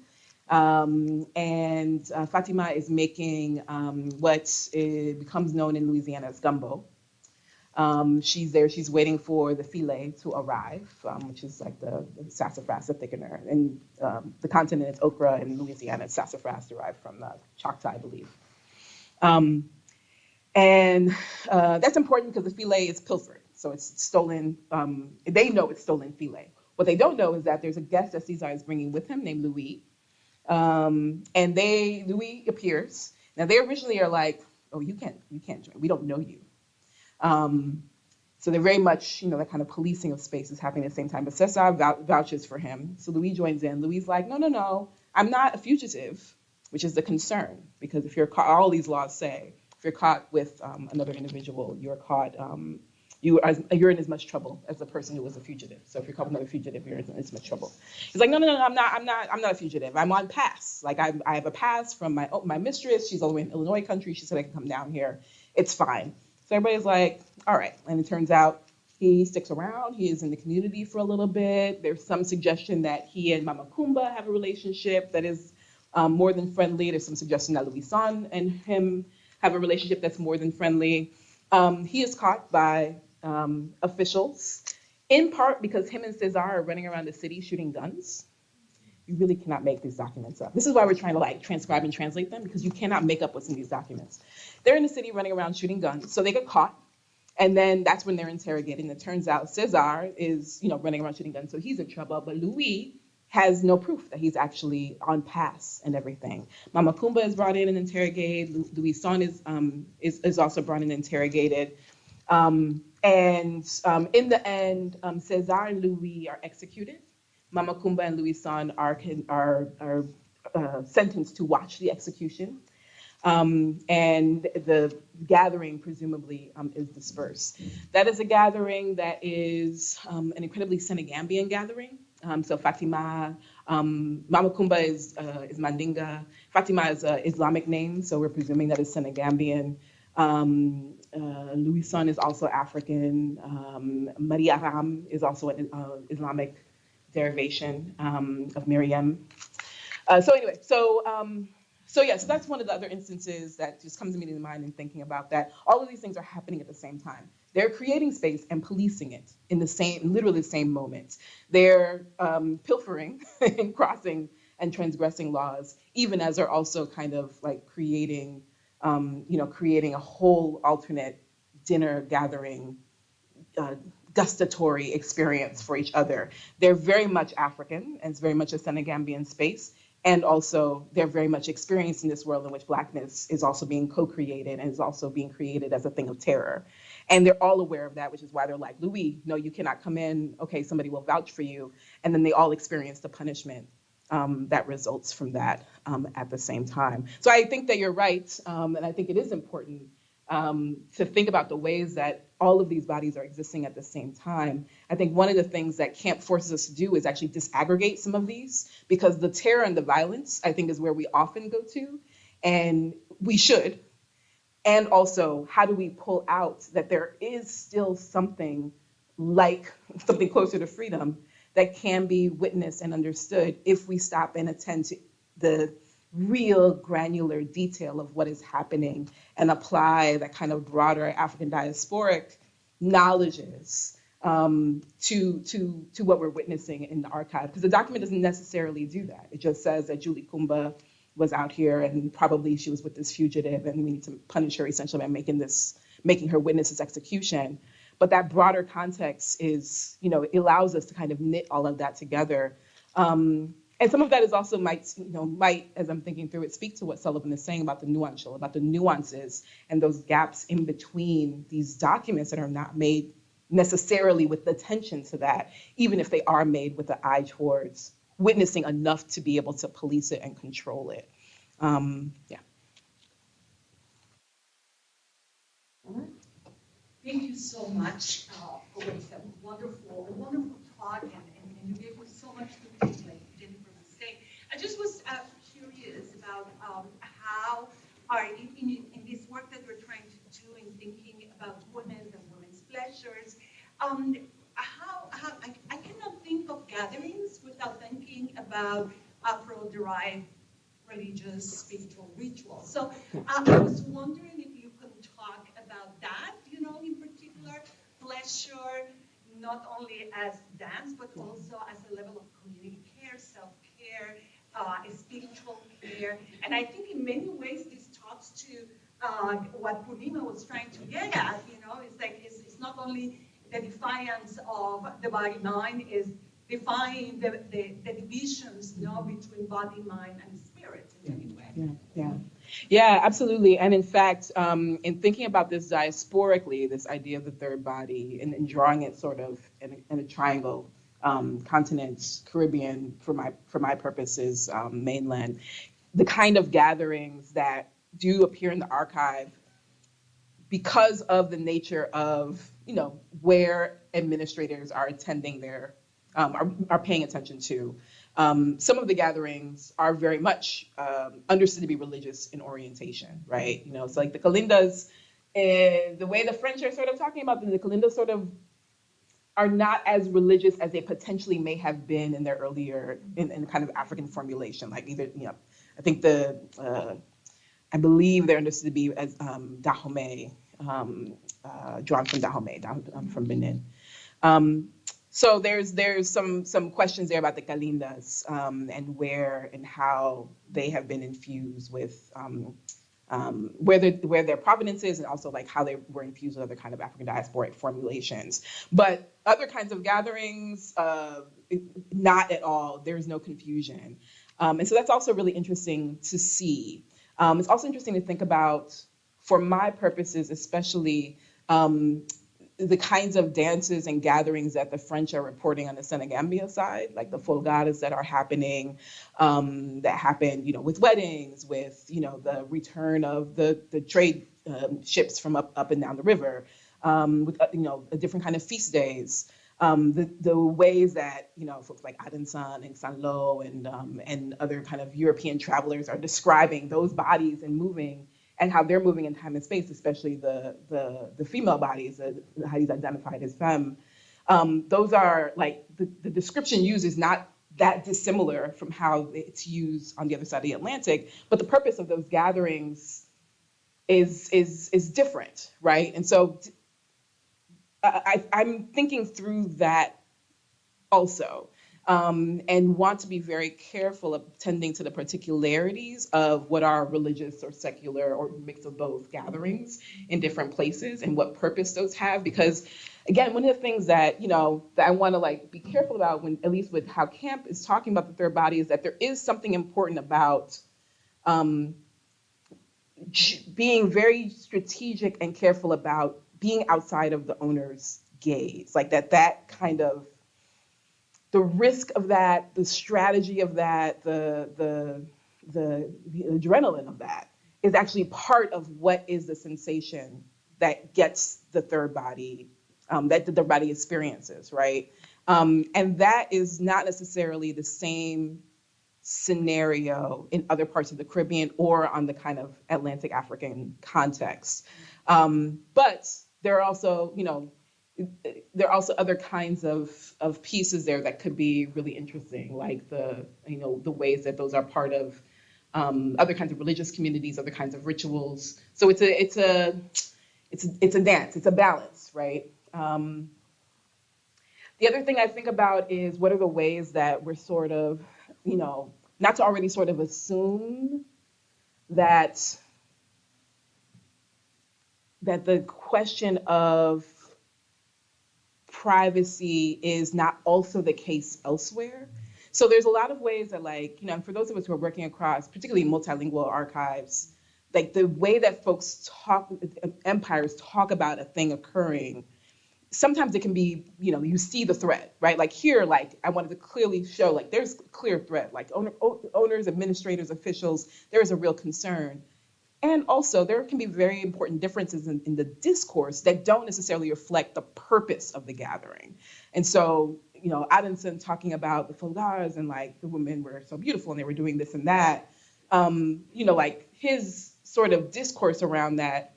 And Fatima is making what becomes known in Louisiana as gumbo. She's there. She's waiting for the filet to arrive, which is like the sassafras, the thickener. And the continent is okra, and Louisiana is sassafras, derived from Choctaw, I believe. And that's important because the filet is pilfered. So it's stolen, they know it's stolen filet. What they don't know is that there's a guest that Cesar is bringing with him named Louis. And Louis appears. Now they originally are like, oh, you can't join. We don't know you. So they're very much, that kind of policing of space is happening at the same time. But Cesar vouches for him. So Louis joins in. Louis is like, no, I'm not a fugitive, which is the concern. Because if you're caught, all these laws say, if you're caught with another individual, you're caught, you're in as much trouble as the person who was a fugitive. So if you're caught with another fugitive, you're in as much trouble. He's like, no, I'm not a fugitive. I'm on pass. Like I have a pass from my mistress. She's all the way in Illinois country. She said I can come down here. It's fine. So everybody's like, all right. And it turns out he sticks around. He is in the community for a little bit. There's some suggestion that he and Mama Kumba have a relationship that is more than friendly. There's some suggestion that Louis Son and him have a relationship that's more than friendly. He is caught by officials, in part because him and Cesar are running around the city shooting guns. You really cannot make these documents up. This is why we're trying to transcribe and translate them, because you cannot make up what's in these documents. They're in the city running around shooting guns, so they get caught, and then that's when they're interrogated. And it turns out Cesar is, running around shooting guns, so he's in trouble. But Louis has no proof that he's actually on pass and everything. Mama Kumba is brought in and interrogated. Louis Son is also brought in and interrogated. And in the end, Cesar and Louis are executed. Mama Kumba and Louis Son are sentenced to watch the execution. And the gathering presumably is dispersed. That is a gathering that is an incredibly Senegambian gathering. So Fatima, Mama Kumba is Mandinga. Fatima is an Islamic name, so we're presuming that it's Senegambian. Louis Son is also African. Maria Ram is also an Islamic derivation of Miriam. So that's one of the other instances that just comes to me to mind in thinking about that. All of these things are happening at the same time. They're creating space and policing it in literally the same moment. They're pilfering and crossing and transgressing laws, even as they're also kind of like creating a whole alternate dinner gathering, gustatory experience for each other. They're very much African, and it's very much a Senegambian space. And also, they're very much experiencing this world in which Blackness is also being co-created and is also being created as a thing of terror. And they're all aware of that, which is why they're like, Louis, no, you cannot come in. Okay, somebody will vouch for you. And then they all experience the punishment that results from that at the same time. So I think that you're right, and I think it is important to think about the ways that all of these bodies are existing at the same time. I think one of the things that camp forces us to do is actually disaggregate some of these, because the terror and the violence, I think, is where we often go to, and we should. And also, how do we pull out that there is still something closer to freedom that can be witnessed and understood if we stop and attend to the real granular detail of what is happening and apply that kind of broader African diasporic knowledges to what we're witnessing in the archive. Because the document doesn't necessarily do that. It just says that Julie Kumba was out here and probably she was with this fugitive and we need to punish her essentially by making her witness this execution. But that broader context is, it allows us to kind of knit all of that together. And some of that is also might, as I'm thinking through it, speak to what Sullivan is saying about the nuances and those gaps in between these documents that are not made necessarily with the attention to that, even if they are made with the eye towards witnessing enough to be able to police it and control it. Yeah. All right. Thank you so much for a wonderful talk, and you gave me so much to think, like Jennifer was saying. I just was curious about how are in this work that we're trying to do in thinking about women and women's pleasures, how I cannot think of gatherings without thinking about Afro-derived religious spiritual rituals. So I was wondering if you can talk about that, in particular, pleasure, not only as dance, but also as a level of community care, self-care, spiritual care. And I think in many ways this talks to what Purnima was trying to get at, it's like it's not only the defiance of the body-mind is defying the divisions, between body, mind, and spirit in any way. Yeah, absolutely. And in fact, in thinking about this diasporically, this idea of the third body, and drawing it sort of in a triangle, continents, Caribbean, for my purposes, mainland, the kind of gatherings that do appear in the archive because of the nature of, where administrators are attending their, are paying attention to. Some of the gatherings are very much understood to be religious in orientation, right? It's like the Kalindas, the way the French are sort of talking about them, the Kalindas sort of are not as religious as they potentially may have been in their earlier, in kind of African formulation. Like either, I think I believe they're understood to be as Dahomey, drawn from Dahomey, from Benin. So there's some questions there about the Kalindas, and where and how they have been infused with where their provenance is, and also like how they were infused with other kind of African diasporic formulations. But other kinds of gatherings, not at all. There's no confusion, and so that's also really interesting to see. It's also interesting to think about, for my purposes, especially the kinds of dances and gatherings that the French are reporting on the Senegambia side, like the folgadas that are happening, that happen, with weddings, with, the return of the trade ships from up and down the river, with, a different kind of feast days. The ways that, folks like Adensan and Sanlo and other kind of European travelers are describing those bodies and moving, and how they're moving in time and space, especially the female bodies, how he's identified as femme. Those are like, the description used is not that dissimilar from how it's used on the other side of the Atlantic, but the purpose of those gatherings is different, right? And so I'm thinking through that also, and want to be very careful of tending to the particularities of what are religious or secular or mix of both gatherings in different places and what purpose those have. Because again, one of the things that, that I want to be careful about, when, at least with how Camp is talking about the third body, is that there is something important about being very strategic and careful about being outside of the owner's gaze, like that kind of, the risk of that, the strategy of that, the adrenaline of that is actually part of what is the sensation that gets the third body, that the third body experiences, right? And that is not necessarily the same scenario in other parts of the Caribbean or on the kind of Atlantic African context. But there are also, there are also other kinds of pieces there that could be really interesting, like the ways that those are part of other kinds of religious communities, other kinds of rituals. So it's a dance, it's a balance, right? The other thing I think about is, what are the ways that we're sort of, not to already sort of assume that the question of privacy is not also the case elsewhere. So there's a lot of ways that, for those of us who are working across, particularly multilingual archives, like the way that folks empires talk about a thing occurring, sometimes it can be, you see the thread, right? Like here, I wanted to clearly show, there's a clear thread, owners, administrators, officials, there is a real concern. And also, there can be very important differences in the discourse that don't necessarily reflect the purpose of the gathering. And so, Adenson talking about the folgars and the women were so beautiful and they were doing this and that, his sort of discourse around that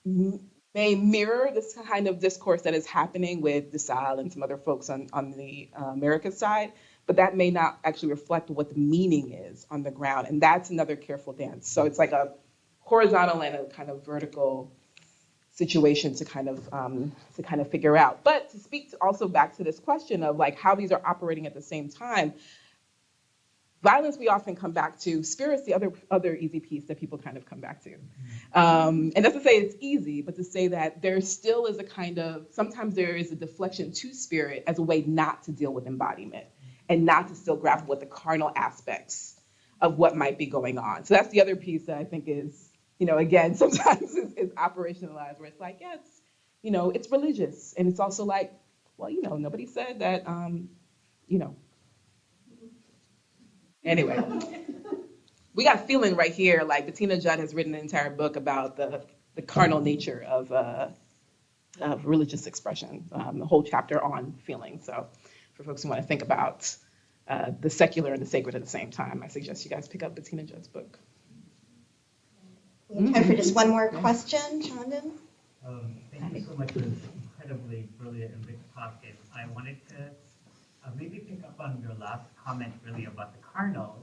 may mirror this kind of discourse that is happening with DeSalle and some other folks on the America side, but that may not actually reflect what the meaning is on the ground. And that's another careful dance. So it's like a horizontal and a kind of vertical situation to kind of figure out. But to speak also back to this question of how these are operating at the same time, violence we often come back to. Spirit's the other easy piece that people kind of come back to. And that's to say it's easy, but to say that there still is a kind of, sometimes there is a deflection to spirit as a way not to deal with embodiment and not to still grapple with the carnal aspects of what might be going on. So that's the other piece that I think is, again, sometimes is operationalized, where it's like, yeah, it's religious. And it's also like, well, nobody said that, Anyway, we got a feeling right here, like Bettina Judd has written an entire book about the carnal nature of religious expression, the whole chapter on feeling. So for folks who want to think about the secular and the sacred at the same time, I suggest you guys pick up Bettina Judd's book. We have time for just one more question, Chandon. Thank you so much for this incredibly brilliant and rich talk. And I wanted to maybe pick up on your last comment really about the carnal.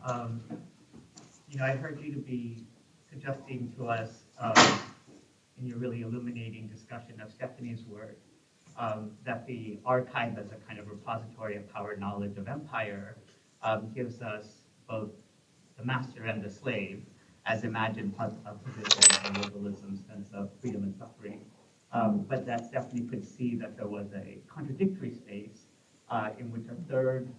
I heard you to be suggesting to us in your really illuminating discussion of Stephanie's work that the archive as a kind of repository of power, knowledge of empire gives us both the master and the slave as imagined positions of liberalism's sense of freedom and suffering. But that Stephanie could see that there was a contradictory space in which a third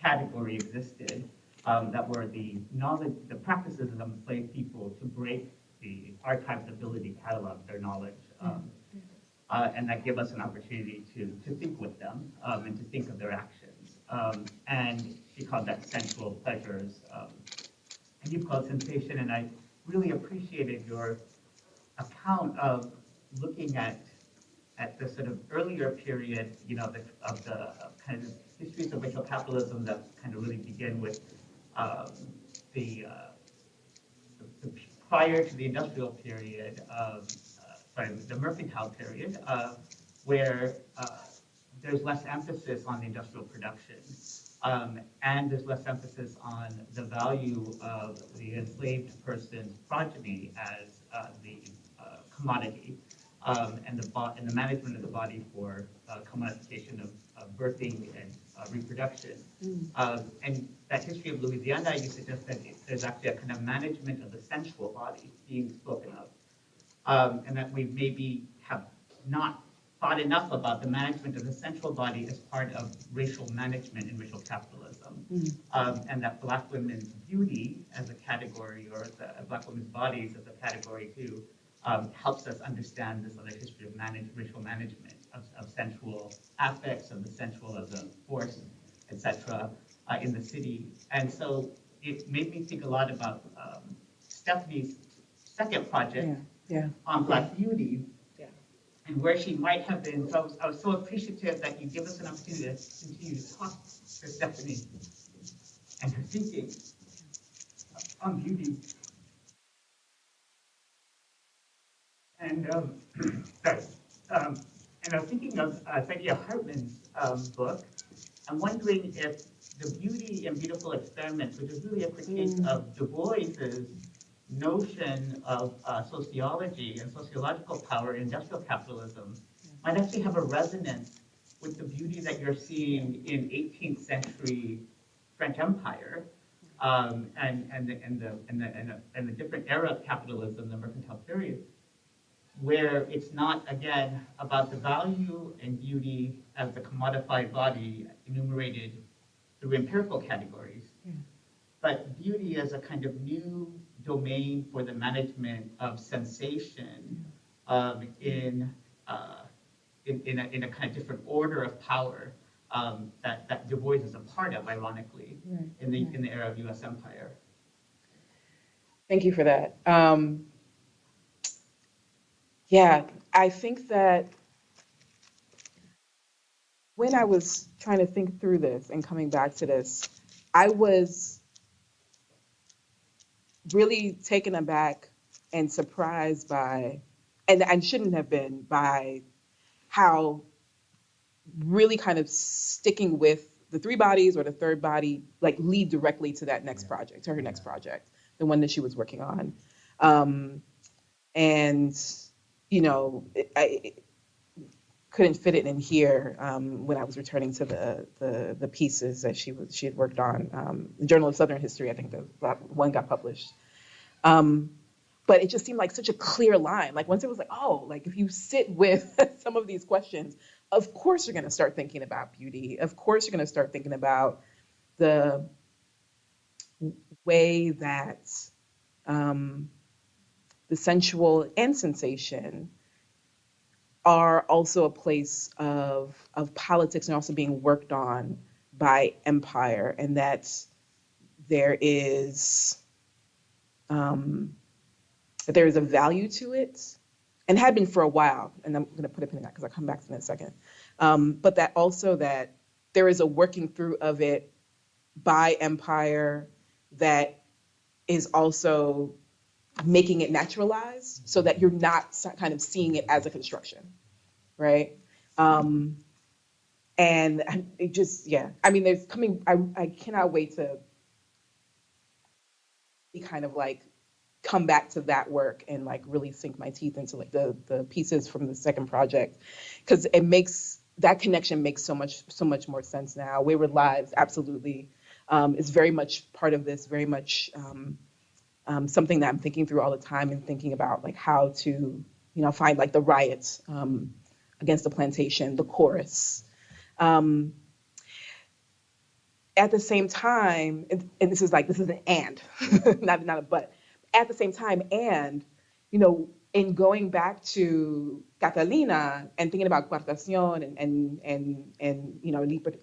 category existed that were the knowledge, the practices of enslaved people to break the archive's ability to catalog their knowledge, and that give us an opportunity to think with them and to think of their actions. And she called that sensual pleasures, and you called sensation. And I really appreciated your account of looking at the sort of earlier period, of the kind of histories of racial capitalism that kind of really begin with the prior to the industrial period, the mercantile period, where there's less emphasis on the industrial production, and there's less emphasis on the value of the enslaved person's progeny as the commodity, and the management of the body for commodification of birthing and reproduction. And that history of Louisiana, you suggest that there's actually a kind of management of the sensual body being spoken of, and that we maybe have not thought enough about the management of the sensual body as part of racial management and racial capitalism, and that Black women's beauty as a category, or Black women's bodies as a category too, helps us understand this other history of racial management of sensual affects, of the sensual as a force, etc., in the city. And so it made me think a lot about Stephanie's second project on Black beauty, and where she might have been. So I was so appreciative that you give us an opportunity to continue to talk to Stephanie and her thinking on beauty. And sorry. And I was thinking of Saidiya Hartman's book. I'm wondering if the Beauty and Beautiful Experiments, which is really a critique of Du Bois's notion of sociology and sociological power in industrial capitalism, might actually have a resonance with the beauty that you're seeing in 18th century French Empire, and the different era of capitalism, the mercantile period, where it's not, again, about the value and beauty as the commodified body enumerated through empirical categories, but beauty as a kind of new domain for the management of sensation in a kind of different order of power that Du Bois is a part of, ironically, in the era of U.S. empire. Thank you for that. I think that when I was trying to think through this and coming back to this, I was really taken aback and surprised by, and shouldn't have been, by how really kind of sticking with the three bodies or the third body, like, lead directly to that next project, to her next project, the one that she was working on. couldn't fit it in here when I was returning to the pieces that she had worked on. The Journal of Southern History, I think that one got published. But it just seemed like such a clear line. Like once it was like, oh, like if you sit with some of these questions, of course you're going to start thinking about beauty. Of course you're going to start thinking about the way that the sensual and sensation are also a place of politics and also being worked on by empire, and that there is a value to it, and had been for a while. And I'm going to put a pin in that because I'll come back to that in a second. But that also that there is a working through of it by empire that is also making it naturalized so that you're not kind of seeing it as a construction, right? And it just, yeah. I mean, I cannot wait to be kind of like come back to that work and like really sink my teeth into like the pieces from the second project, because it makes that connection makes so much more sense now. Wayward Lives absolutely is very much part of this, very much something that I'm thinking through all the time and thinking about like how to find like the riots against the plantation, the chorus. At the same time, and this is an and, not a but. At the same time, and, in going back to Catalina and thinking about coartación and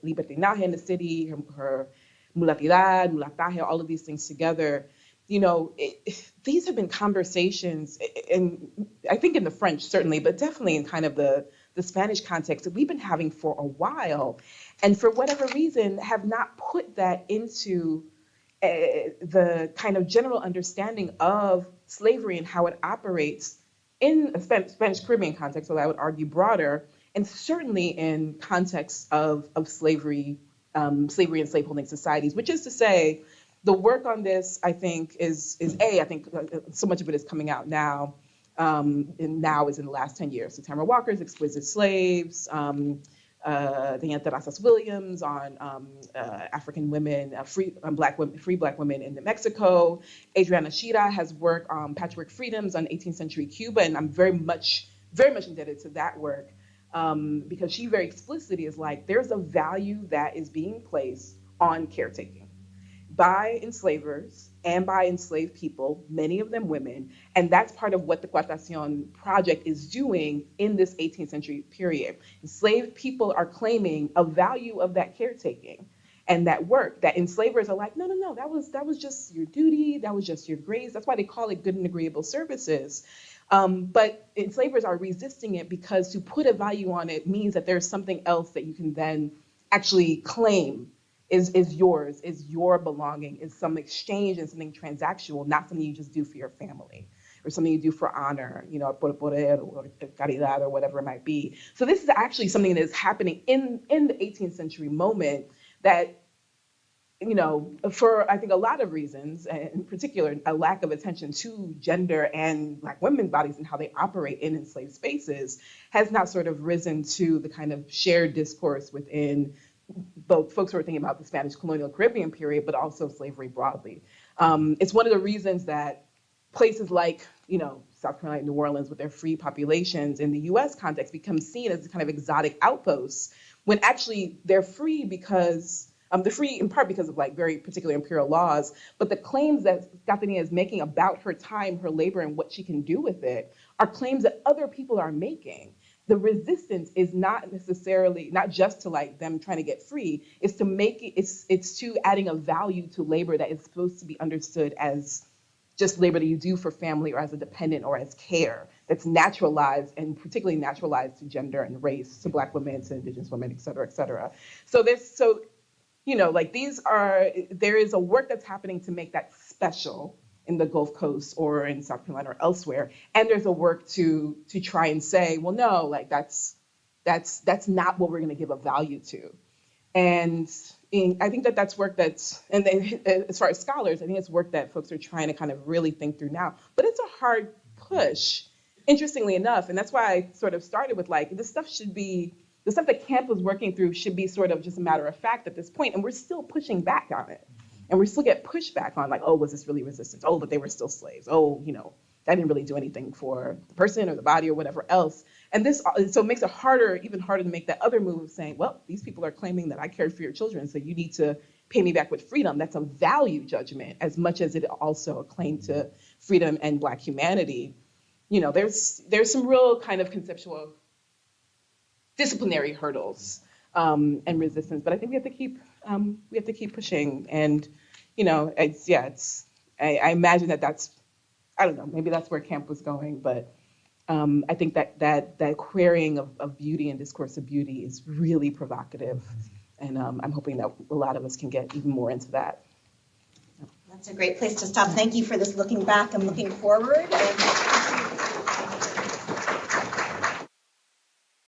libertinaje in the city, her mulatidad, mulataje, all of these things together, these have been conversations, and I think in the French certainly, but definitely in kind of the Spanish context that we've been having for a while, and for whatever reason have not put that into the kind of general understanding of slavery and how it operates in a Spanish Caribbean context, so I would argue broader, and certainly in context of slavery, slavery and slaveholding societies, which is to say, the work on this, I think, is I think so much of it is coming out now, and now is in the last 10 years. So Tamara Walker's Exquisite Slaves, Diana Terrazas Williams on African women, free black women in New Mexico. Adriana Shira has work on Patchwork Freedoms on 18th century Cuba, and I'm very much indebted to that work because she very explicitly is like, there's a value that is being placed on caretaking by enslavers and by enslaved people, many of them women, and that's part of what the Coartación project is doing in this 18th century period. Enslaved people are claiming a value of that caretaking and that work, that enslavers are like, no, that was just your duty, that was just your grace. That's why they call it good and agreeable services. But enslavers are resisting it because to put a value on it means that there's something else that you can then actually claim is yours, is your belonging, is some exchange and something transactional, not something you just do for your family or something you do for honor, por poder or caridad or whatever it might be. So this is actually something that is happening in the 18th century moment that, for I think a lot of reasons, and in particular, a lack of attention to gender and Black women's bodies and how they operate in enslaved spaces has not sort of risen to the kind of shared discourse within both folks who are thinking about the Spanish colonial Caribbean period, but also slavery broadly. It's one of the reasons that places like, South Carolina, New Orleans, with their free populations in the US context become seen as kind of exotic outposts, when actually they're free because, they're free in part because of like very particular imperial laws, but the claims that Catalina is making about her time, her labor, and what she can do with it are claims that other people are making. The resistance is not necessarily, not just to like them trying to get free, it's to make it, it's to adding a value to labor that is supposed to be understood as just labor that you do for family or as a dependent or as care, that's naturalized, and particularly naturalized to gender and race, to Black women, to Indigenous women, et cetera, et cetera. So there is a work that's happening to make that special in the Gulf Coast or in South Carolina or elsewhere, and there's a work to try and say, well, no, like that's not what we're going to give a value to. And I think that's work that's, and then, as far as scholars, I think it's work that folks are trying to kind of really think through now. But it's a hard push interestingly enough, and that's why I sort of started with like, this stuff should be, the stuff that camp was working through should be sort of just a matter of fact at this point, and we're still pushing back on it. And we still get pushback on like, oh, was this really resistance? Oh, but they were still slaves. Oh, you know, that didn't really do anything for the person or the body or whatever else. And this, so it makes it harder, even harder to make that other move of saying, well, these people are claiming that I cared for your children, so you need to pay me back with freedom. That's a value judgment as much as it also a claim to freedom and Black humanity. You know, there's some real kind of conceptual disciplinary hurdles and resistance, but I think we have to keep pushing. And you know, I imagine that's, I don't know, maybe that's where camp was going, but I think that querying of beauty and discourse of beauty is really provocative, and I'm hoping that a lot of us can get even more into that. That's a great place to stop. Thank you for this looking back and looking forward. And